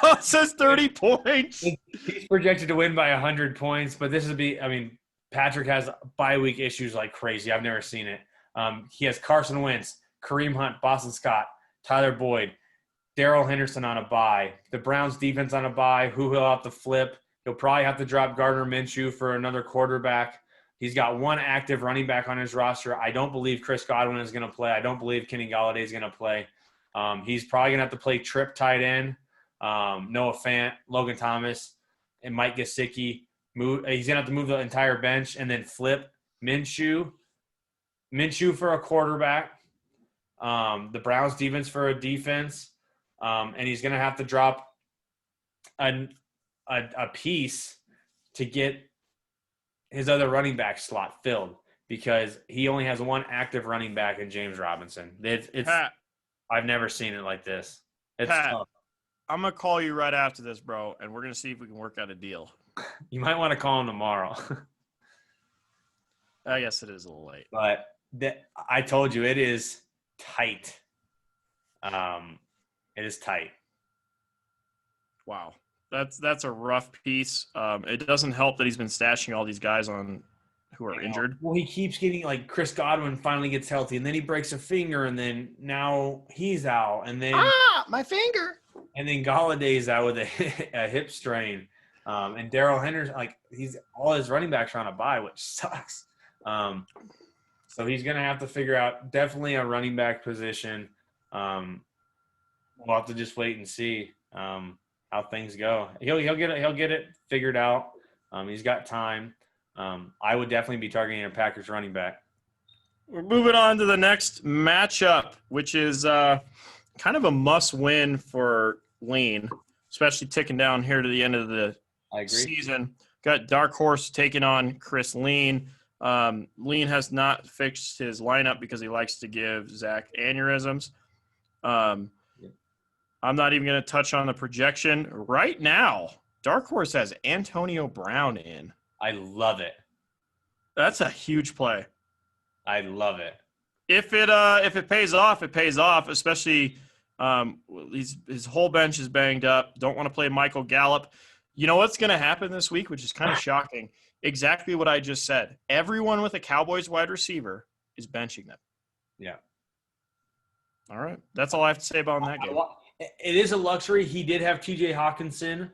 It says 30 points. He's projected to win by 100 points, but this would be. I mean, Patrick has bye week issues like crazy. I've never seen it. He has Carson Wentz, Kareem Hunt, Boston Scott, Tyler Boyd, Darrell Henderson on a bye. The Browns defense on a bye. Who he'll have to flip. He'll probably have to drop Gardner Minshew for another quarterback. He's got one active running back on his roster. I don't believe Chris Godwin is going to play. I don't believe Kenny Golladay is going to play. He's probably going to have to play Tripp tight end, Noah Fant, Logan Thomas, and Mike Gesicki. He's going to have to move the entire bench and then flip Minshew for a quarterback, the Browns defense for a defense, and he's going to have to drop a piece to get his other running back slot filled because he only has one active running back in James Robinson. Pat, I've never seen it like this. It's Pat, tough. I'm going to call you right after this, bro, and we're going to see if we can work out a deal. You might want to call him tomorrow. I guess it is a little late. But I told you, it is tight. It is tight. Wow. That's a rough piece. It doesn't help that he's been stashing all these guys on who are injured. Well, he keeps getting like Chris Godwin finally gets healthy, and then he breaks a finger, and then now he's out, and then my finger. And then Galladay's out with a hip strain, and Darrell Henderson, like all his running backs are on a bye, which sucks. So he's gonna have to figure out definitely a running back position. We'll have to just wait and see how things go. He'll get it figured out. He's got time. I would definitely be targeting a Packers running back. We're moving on to the next matchup, which is kind of a must-win for Lean, especially ticking down here to the end of the season. Got Dark Horse taking on Chris Lean. Lean has not fixed his lineup because he likes to give Zach aneurysms. I'm not even going to touch on the projection. Right now, Dark Horse has Antonio Brown in. I love it. That's a huge play. I love it. If it pays off, it pays off, especially his whole bench is banged up. Don't want to play Michael Gallup. You know what's going to happen this week, which is kind of shocking? Exactly what I just said. Everyone with a Cowboys wide receiver is benching them. Yeah. All right. That's all I have to say about that game. It is a luxury. He did have TJ Hawkinson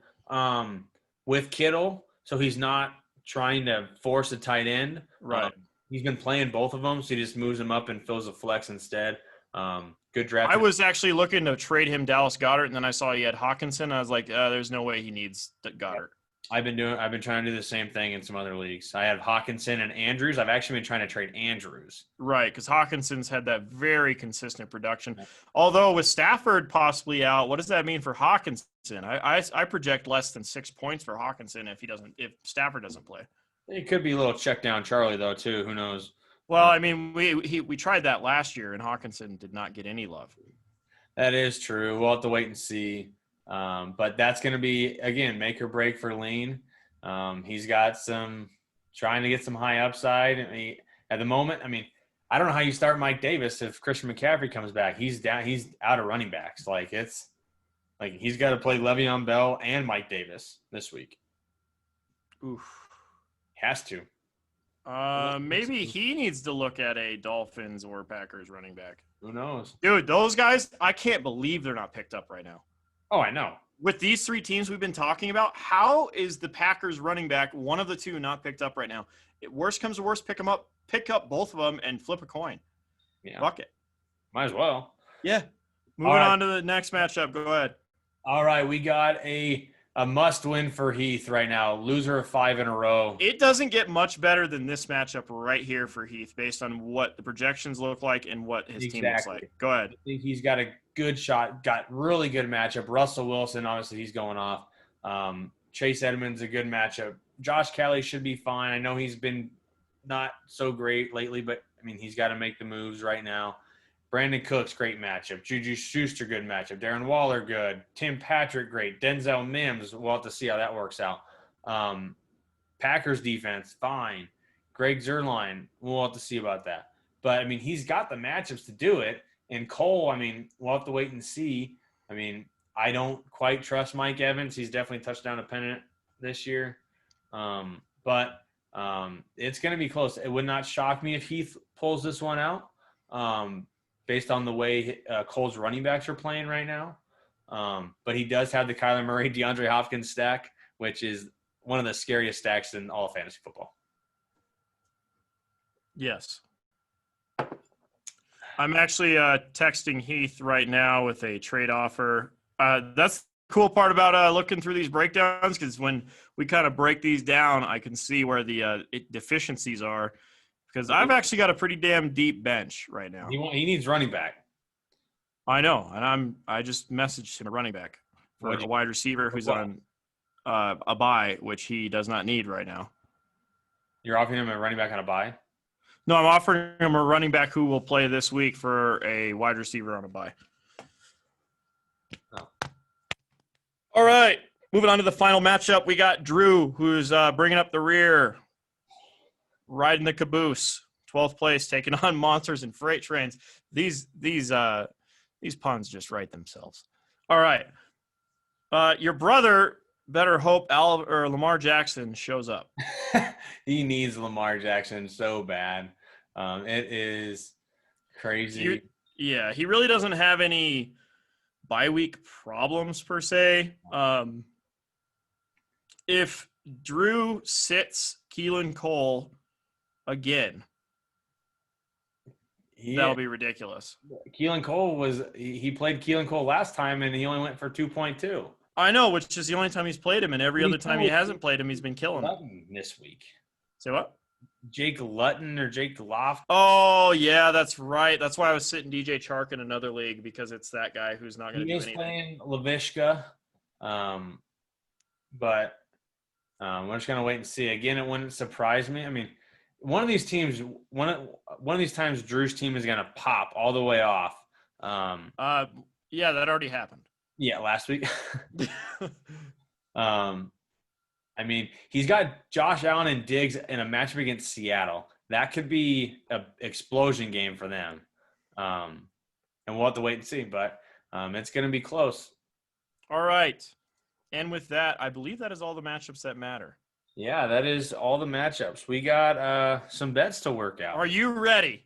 with Kittle, so he's not trying to force a tight end. Right. He's been playing both of them, so he just moves them up and fills a flex instead. Good draft. I was actually looking to trade him Dallas Goedert, and then I saw he had Hawkinson. I was like, there's no way he needs Goddard. I've been trying to do the same thing in some other leagues. I have Hawkinson and Andrews. I've actually been trying to trade Andrews. Right, because Hawkinson's had that very consistent production. Although with Stafford possibly out, what does that mean for Hawkinson? I project less than 6 points for Hawkinson if Stafford doesn't play. It could be a little check down Charlie though too. Who knows? Well, I mean, we tried that last year, and Hawkinson did not get any love. That is true. We'll have to wait and see. But that's going to be, again, make or break for Lean. He's got trying to get some high upside. At the moment, I don't know how you start Mike Davis if Christian McCaffrey comes back. He's out of running backs. He's got to play Le'Veon Bell and Mike Davis this week. Oof. Has to. Maybe he needs to look at a Dolphins or Packers running back. Who knows? Dude, those guys, I can't believe they're not picked up right now. Oh, I know. With these three teams we've been talking about, how is the Packers running back, one of the two, not picked up right now? Worst comes to worst, pick up both of them and flip a coin. Yeah. Fuck it. Might as well. Yeah. Moving on to the next matchup. Go ahead. All right. We got a must-win for Heath right now. Loser of 5 in a row. It doesn't get much better than this matchup right here for Heath based on what the projections look like and what his team looks like. Go ahead. I think he's got a good shot. Got really good matchup. Russell Wilson, obviously, he's going off. Chase Edmonds, a good matchup. Josh Kelly should be fine. I know he's been not so great lately, but, he's got to make the moves right now. Brandon Cooks, great matchup. Juju Schuster, good matchup. Darren Waller, good. Tim Patrick, great. Denzel Mims, we'll have to see how that works out. Packers defense, fine. Greg Zuerlein, we'll have to see about that. But, I mean, he's got the matchups to do it. And Cole, I mean, we'll have to wait and see. I mean, I don't quite trust Mike Evans. He's definitely touchdown dependent this year. But it's going to be close. It would not shock me if Heath pulls this one out. Based on the way Cole's running backs are playing right now. But he does have the Kyler Murray, DeAndre Hopkins stack, which is one of the scariest stacks in all of fantasy football. Yes. I'm actually texting Heath right now with a trade offer. That's the cool part about looking through these breakdowns, because when we kind of break these down, I can see where the deficiencies are. Because I've actually got a pretty damn deep bench right now. He needs running back. I know, and I just messaged him a running back for a wide receiver who's on a bye, which he does not need right now. You're offering him a running back on a bye? No, I'm offering him a running back who will play this week for a wide receiver on a bye. Oh. All right, moving on to the final matchup. We got Drew, who's bringing up the rear, riding the caboose, 12th place, taking on monsters and freight trains. These puns just write themselves. All right. Your brother better hope Lamar Jackson shows up. He needs Lamar Jackson so bad. It is crazy. He really doesn't have any bye week problems per se. If Drew sits Keelan Cole again, that'll be ridiculous. Keelan Cole he played Keelan Cole last time and he only went for 2.2. I know, which is the only time he's played him, and every other time he hasn't played him, he's been killing him. This week. Say what? Jake Luton or Jake Loft. Oh, yeah, that's right. That's why I was sitting DJ Chark in another league, because it's that guy who's not going to do anything. He is playing Laviska, but we're just going to wait and see. Again, it wouldn't surprise me. I mean, one of these times, Drew's team is going to pop all the way off. Yeah, that already happened. Yeah, last week. I mean, he's got Josh Allen and Diggs in a matchup against Seattle. That could be an explosion game for them. And we'll have to wait and see, but it's going to be close. All right. And with that, I believe that is all the matchups that matter. Yeah, that is all the matchups. We got some bets to work out. Are you ready?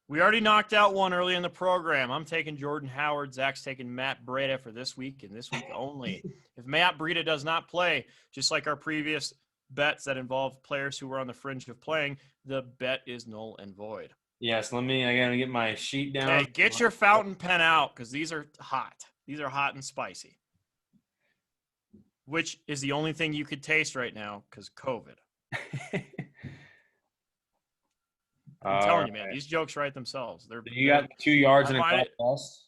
We already knocked out one early in the program. I'm taking Jordan Howard. Zach's taking Matt Breida for this week and this week only. If Matt Breida does not play, just like our previous bets that involve players who were on the fringe of playing, the bet is null and void. Yes, I got to get my sheet down. Hey, get your fountain pen out, because these are hot. These are hot and spicy, which is the only thing you could taste right now because COVID. I'm telling you, man, these jokes write themselves. You got 2 yards and a cloud of dust?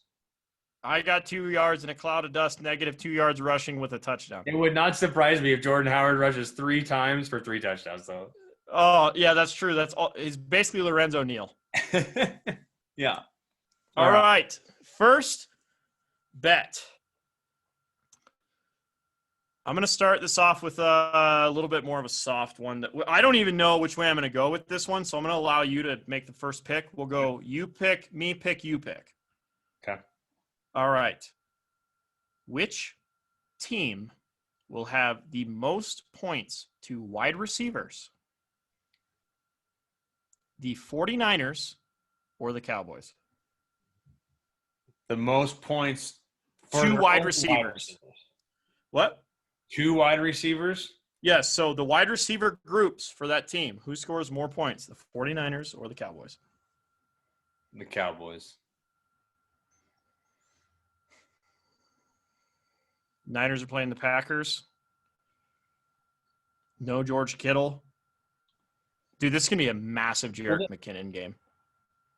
I got 2 yards and a cloud of dust, negative 2 yards rushing with a touchdown. It would not surprise me if Jordan Howard rushes 3 times for 3 touchdowns, though. Oh, yeah, that's true. That's all. He's basically Lorenzo Neal. Yeah. All right. First bet. I'm going to start this off with a little bit more of a soft one. I don't even know which way I'm going to go with this one, so I'm going to allow you to make the first pick. We'll go you pick, me pick, you pick. Okay. All right. Which team will have the most points to wide receivers? The 49ers or the Cowboys? The most points for 2 wide receivers. What? 2 wide receivers? Yes, so the wide receiver groups for that team, who scores more points, the 49ers or the Cowboys? The Cowboys. Niners are playing the Packers. No George Kittle. Dude, this is going to be a massive Jerick McKinnon game.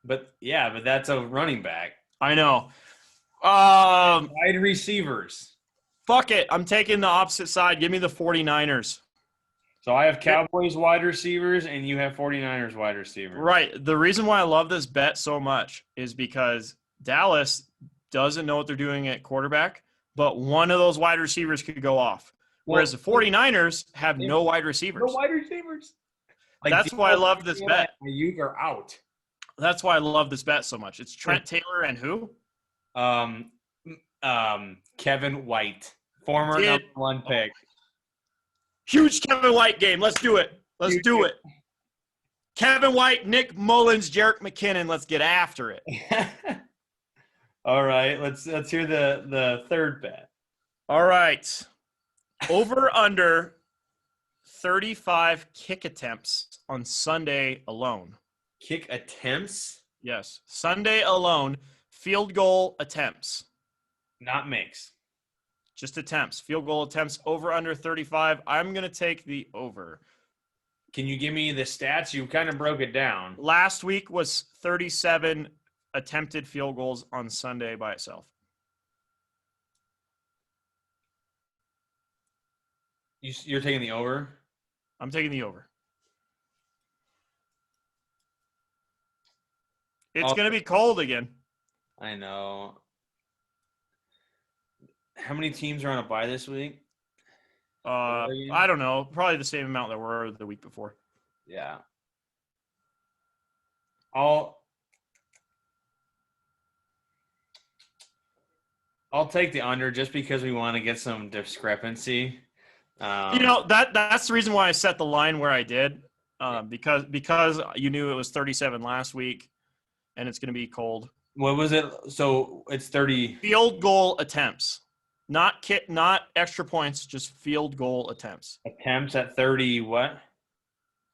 But that's a running back. I know. Wide receivers. Fuck it. I'm taking the opposite side. Give me the 49ers. So I have Cowboys wide receivers and you have 49ers wide receivers. Right. The reason why I love this bet so much is because Dallas doesn't know what they're doing at quarterback, but one of those wide receivers could go off. Whereas the 49ers have no wide receivers. No wide receivers. Like, that's why I love this bet. You are out. That's why I love this bet so much. It's Trent Taylor and who? Kevin White, former number 1 pick. Huge Kevin White game. Let's do it. Let's do it. Kevin White, Nick Mullins, Jerick McKinnon. Let's get after it. All right. Let's hear the third bet. All right. Over under 35 kick attempts on Sunday alone. Kick attempts? Yes. Sunday alone, field goal attempts. Not makes. Just attempts. Field goal attempts over under 35. I'm going to take the over. Can you give me the stats? You kind of broke it down. Last week was 37 attempted field goals on Sunday by itself. You're taking the over? I'm taking the over. It's going to be cold again. I know. How many teams are on a bye this week? I don't know. Probably the same amount that were the week before. Yeah. I'll take the under just because we want to get some discrepancy. That's the reason why I set the line where I did, because you knew it was 37 last week, and it's going to be cold. What was it? So it's 30 field goal attempts, not extra points, just field goal attempts. Attempts at 30 what?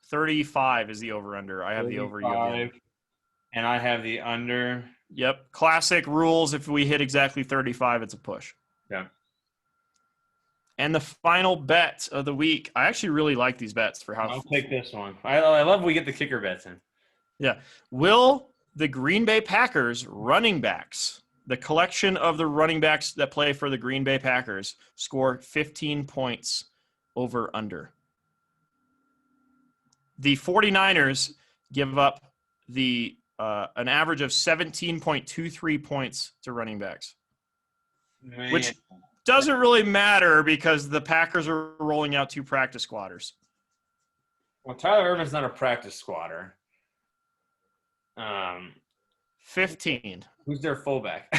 35 is the over under. I have the over. You have the under. And I have the under. Yep. Classic rules. If we hit exactly 35, it's a push. Yeah. And the final bet of the week. I actually really like these bets for how. I'll take this one. I love we get the kicker bets in. Yeah. Will the Green Bay Packers running backs, the collection of the running backs that play for the Green Bay Packers, score 15 points over under? The 49ers give up an average of 17.23 points to running backs, which doesn't really matter because the Packers are rolling out 2 practice squatters. Well, Tyler Irvin's not a practice squatter. 15. Who's their fullback?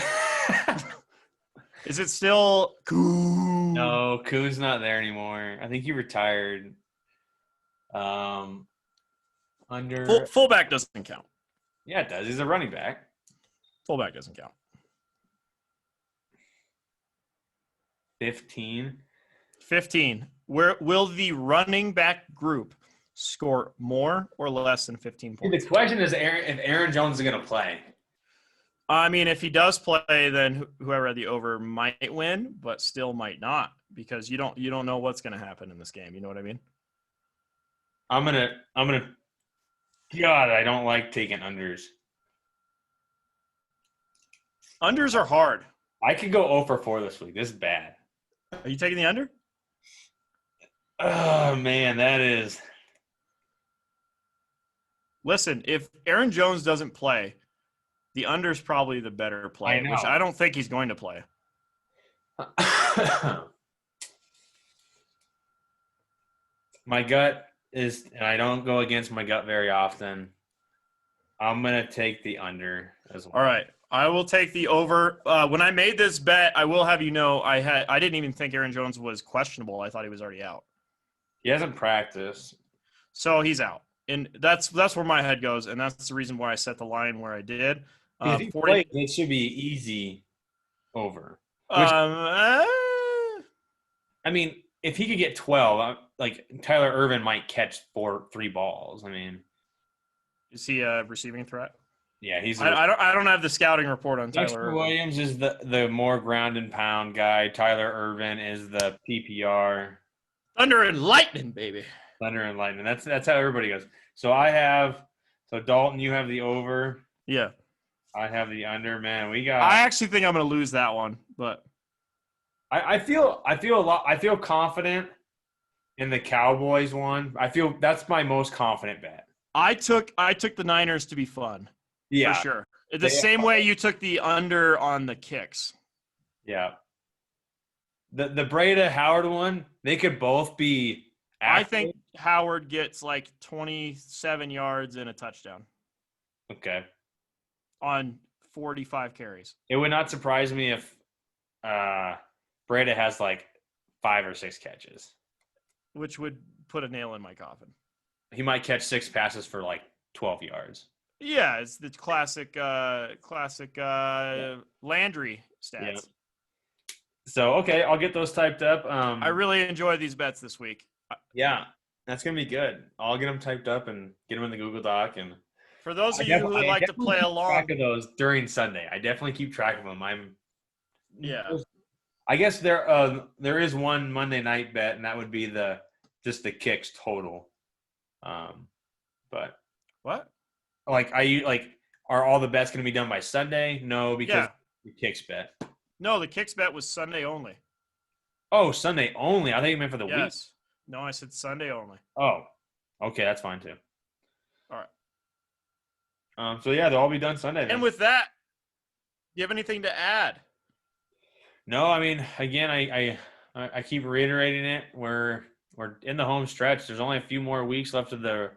Is it still Coon? No, Coon's not there anymore. I think he retired. Under fullback doesn't count. Yeah, it does. He's a running back. Fullback doesn't count. 15. Where will the running back group score more or less than 15 points? The question is if Aaron Jones is going to play. I mean, if he does play, then whoever had the over might win, but still might not, because you don't know what's going to happen in this game. You know what I mean? I'm gonna. God, I don't like taking unders. Unders are hard. I could go 0 for 4 this week. This is bad. Are you taking the under? Oh man, that is. Listen, if Aaron Jones doesn't play, the under is probably the better play, which I don't think he's going to play. My gut is, and I don't go against my gut very often, I'm going to take the under as well. All right. I will take the over. When I made this bet, I will have you know, I didn't even think Aaron Jones was questionable. I thought he was already out. He hasn't practiced. So he's out. And that's where my head goes, and that's the reason why I set the line where I did. If he plays, it should be easy over. I mean, if he could get 12, like Tyler Irvin might catch 3 balls. I mean, is he a receiving threat? Yeah, he's. I don't have the scouting report on Tyler Dexter Irvin. Williams is the more ground and pound guy. Tyler Irvin is the PPR. Thunder and lightning, baby. Thunder and lightning. That's how everybody goes. So Dalton, you have the over. Yeah. I have the under. Man, I actually think I'm going to lose that one, but I feel confident in the Cowboys one. I feel that's my most confident bet. I took the Niners to be fun. Yeah, for sure. The same way you took the under on the kicks. Yeah. The Breda Howard one, they could both be accurate. I think Howard gets like 27 yards and a touchdown. Okay. On 45 carries. It would not surprise me if Breda has like 5 or 6 catches. Which would put a nail in my coffin. He might catch 6 passes for like 12 yards. Yeah, it's the classic Landry stats. Yeah. So, okay, I'll get those typed up. I really enjoy these bets this week. Yeah, that's going to be good. I'll get them typed up and get them in the Google Doc. And for those of you who would like to play along. Track of those during Sunday. I definitely keep track of them. Yeah. I guess there is one Monday night bet, and that would be just the kicks total. But what? Are all the bets going to be done by Sunday? No, because the kicks bet. No, the kicks bet was Sunday only. Oh, Sunday only. I think you meant for the week. No, I said Sunday only. Oh, okay, that's fine too. All right. So yeah, they'll all be done Sunday then. And with that, do you have anything to add? No, I mean, again, I keep reiterating it. We're in the home stretch. There's only a few more weeks left of the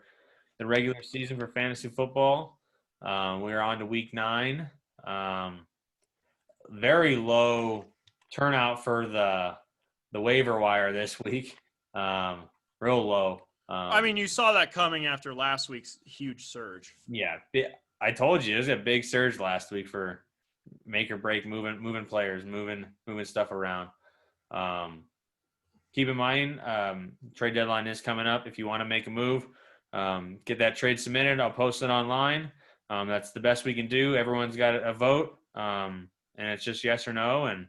regular season for fantasy football. We're on to week 9. Very low turnout for the waiver wire this week. Real low. I mean, you saw that coming after last week's huge surge. Yeah, I told you it was a big surge last week for make or break, moving players, moving stuff around. Keep in mind, trade deadline is coming up. If you want to make a move, get that trade submitted. I'll post it online. That's the best we can do. Everyone's got a vote, and it's just yes or no, and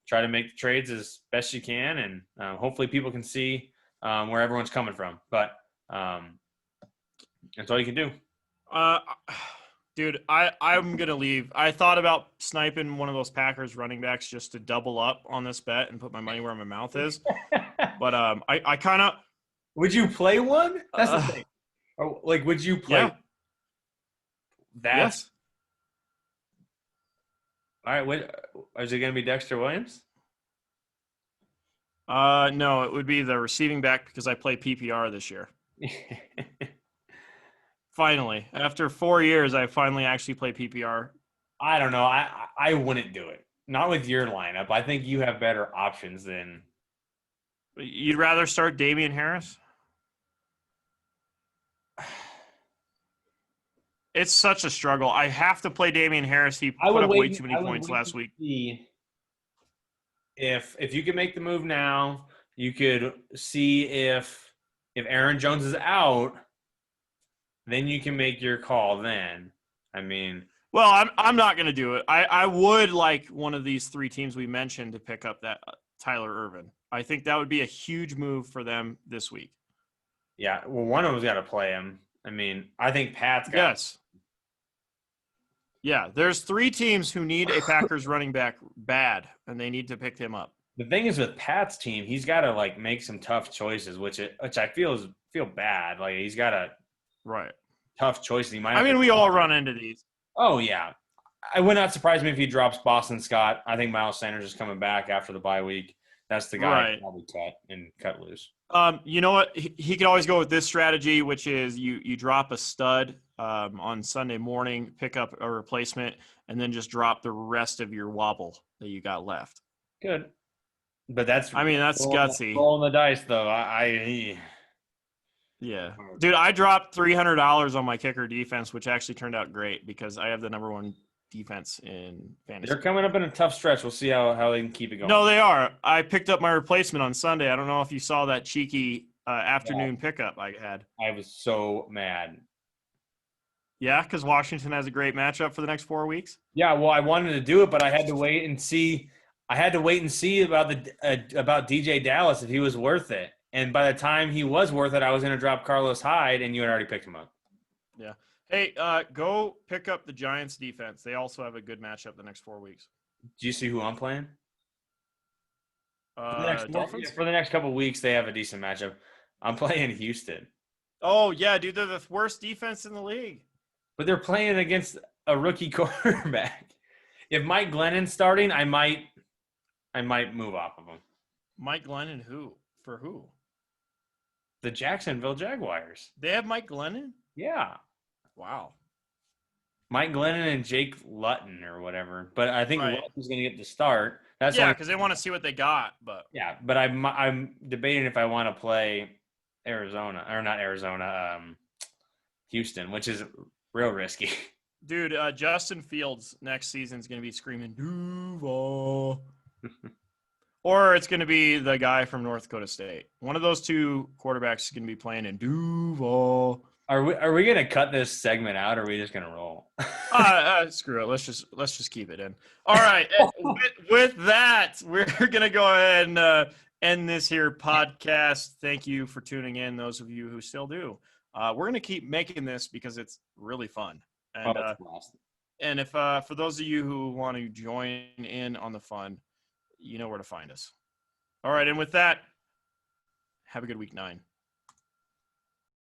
try to make the trades as best you can, and hopefully people can see where everyone's coming from. But that's all you can do. Dude, I'm going to leave. I thought about sniping one of those Packers running backs just to double up on this bet and put my money where my mouth is. But I kind of – Would you play one? That's the thing. Or, would you play yeah. that? Yes. All right. Is it going to be Dexter Williams? No, it would be the receiving back because I play PPR this year. Finally, after 4 years, I finally actually play PPR. I don't know. I wouldn't do it. Not with your lineup. I think you have better options than. You'd rather start Damian Harris? It's such a struggle. I have to play Damian Harris. He put up way too many points last week. If you could make the move now, you could see if Aaron Jones is out. Then you can make your call then. I mean. Well, I'm not going to do it. I would like one of these 3 teams we mentioned to pick up that Tyler Ervin. I think that would be a huge move for them this week. Yeah, well, one of them's got to play him. I mean, I think Pat's got. Yes. Yeah, there's 3 teams who need a Packers running back bad, and they need to pick him up. The thing is with Pat's team, he's got to make some tough choices, which I feel bad. He's got to. Right. Tough choices. We all run into these. Oh, yeah. It would not surprise me if he drops Boston Scott. I think Miles Sanders is coming back after the bye week. That's the guy who probably cut loose. You know what? He could always go with this strategy, which is you drop a stud on Sunday morning, pick up a replacement, and then just drop the rest of your wobble that you got left. Good. But that's gutsy. Rolling the dice, though. Yeah. Dude, I dropped $300 on my kicker defense, which actually turned out great because I have the number 1 defense in fantasy. They're coming up in a tough stretch. We'll see how they can keep it going. No, they are. I picked up my replacement on Sunday. I don't know if you saw that cheeky afternoon pickup I had. I was so mad. Yeah, because Washington has a great matchup for the next 4 weeks? Yeah, well, I wanted to do it, but I had to wait and see. About DJ Dallas if he was worth it. And by the time he was worth it, I was going to drop Carlos Hyde, and you had already picked him up. Yeah. Hey, go pick up the Giants defense. They also have a good matchup the next 4 weeks. Do you see who I'm playing? Dolphins? For the next couple of weeks, they have a decent matchup. I'm playing Houston. Oh, yeah, dude. They're the worst defense in the league. But they're playing against a rookie quarterback. If Mike Glennon's starting, I might move off of him. Mike Glennon, who? For who? The Jacksonville Jaguars. They have Mike Glennon? Yeah. Wow. Mike Glennon and Jake Luton or whatever. But I think Luton's going to get the start. That's because they want to see what they got. But yeah, but I'm debating if I want to play Arizona or not Arizona, Houston, which is real risky. Dude, Justin Fields next season is going to be screaming Duval. Or it's going to be the guy from North Dakota State. One of those two quarterbacks is going to be playing in Duval. Are we going to cut this segment out, or are we just going to roll? Screw it. Let's just keep it in. All right. with that, we're going to go ahead and end this here podcast. Thank you for tuning in, those of you who still do. We're going to keep making this because it's really fun. And and if for those of you who want to join in on the fun, you know where to find us. All right, and with that, have a good week 9.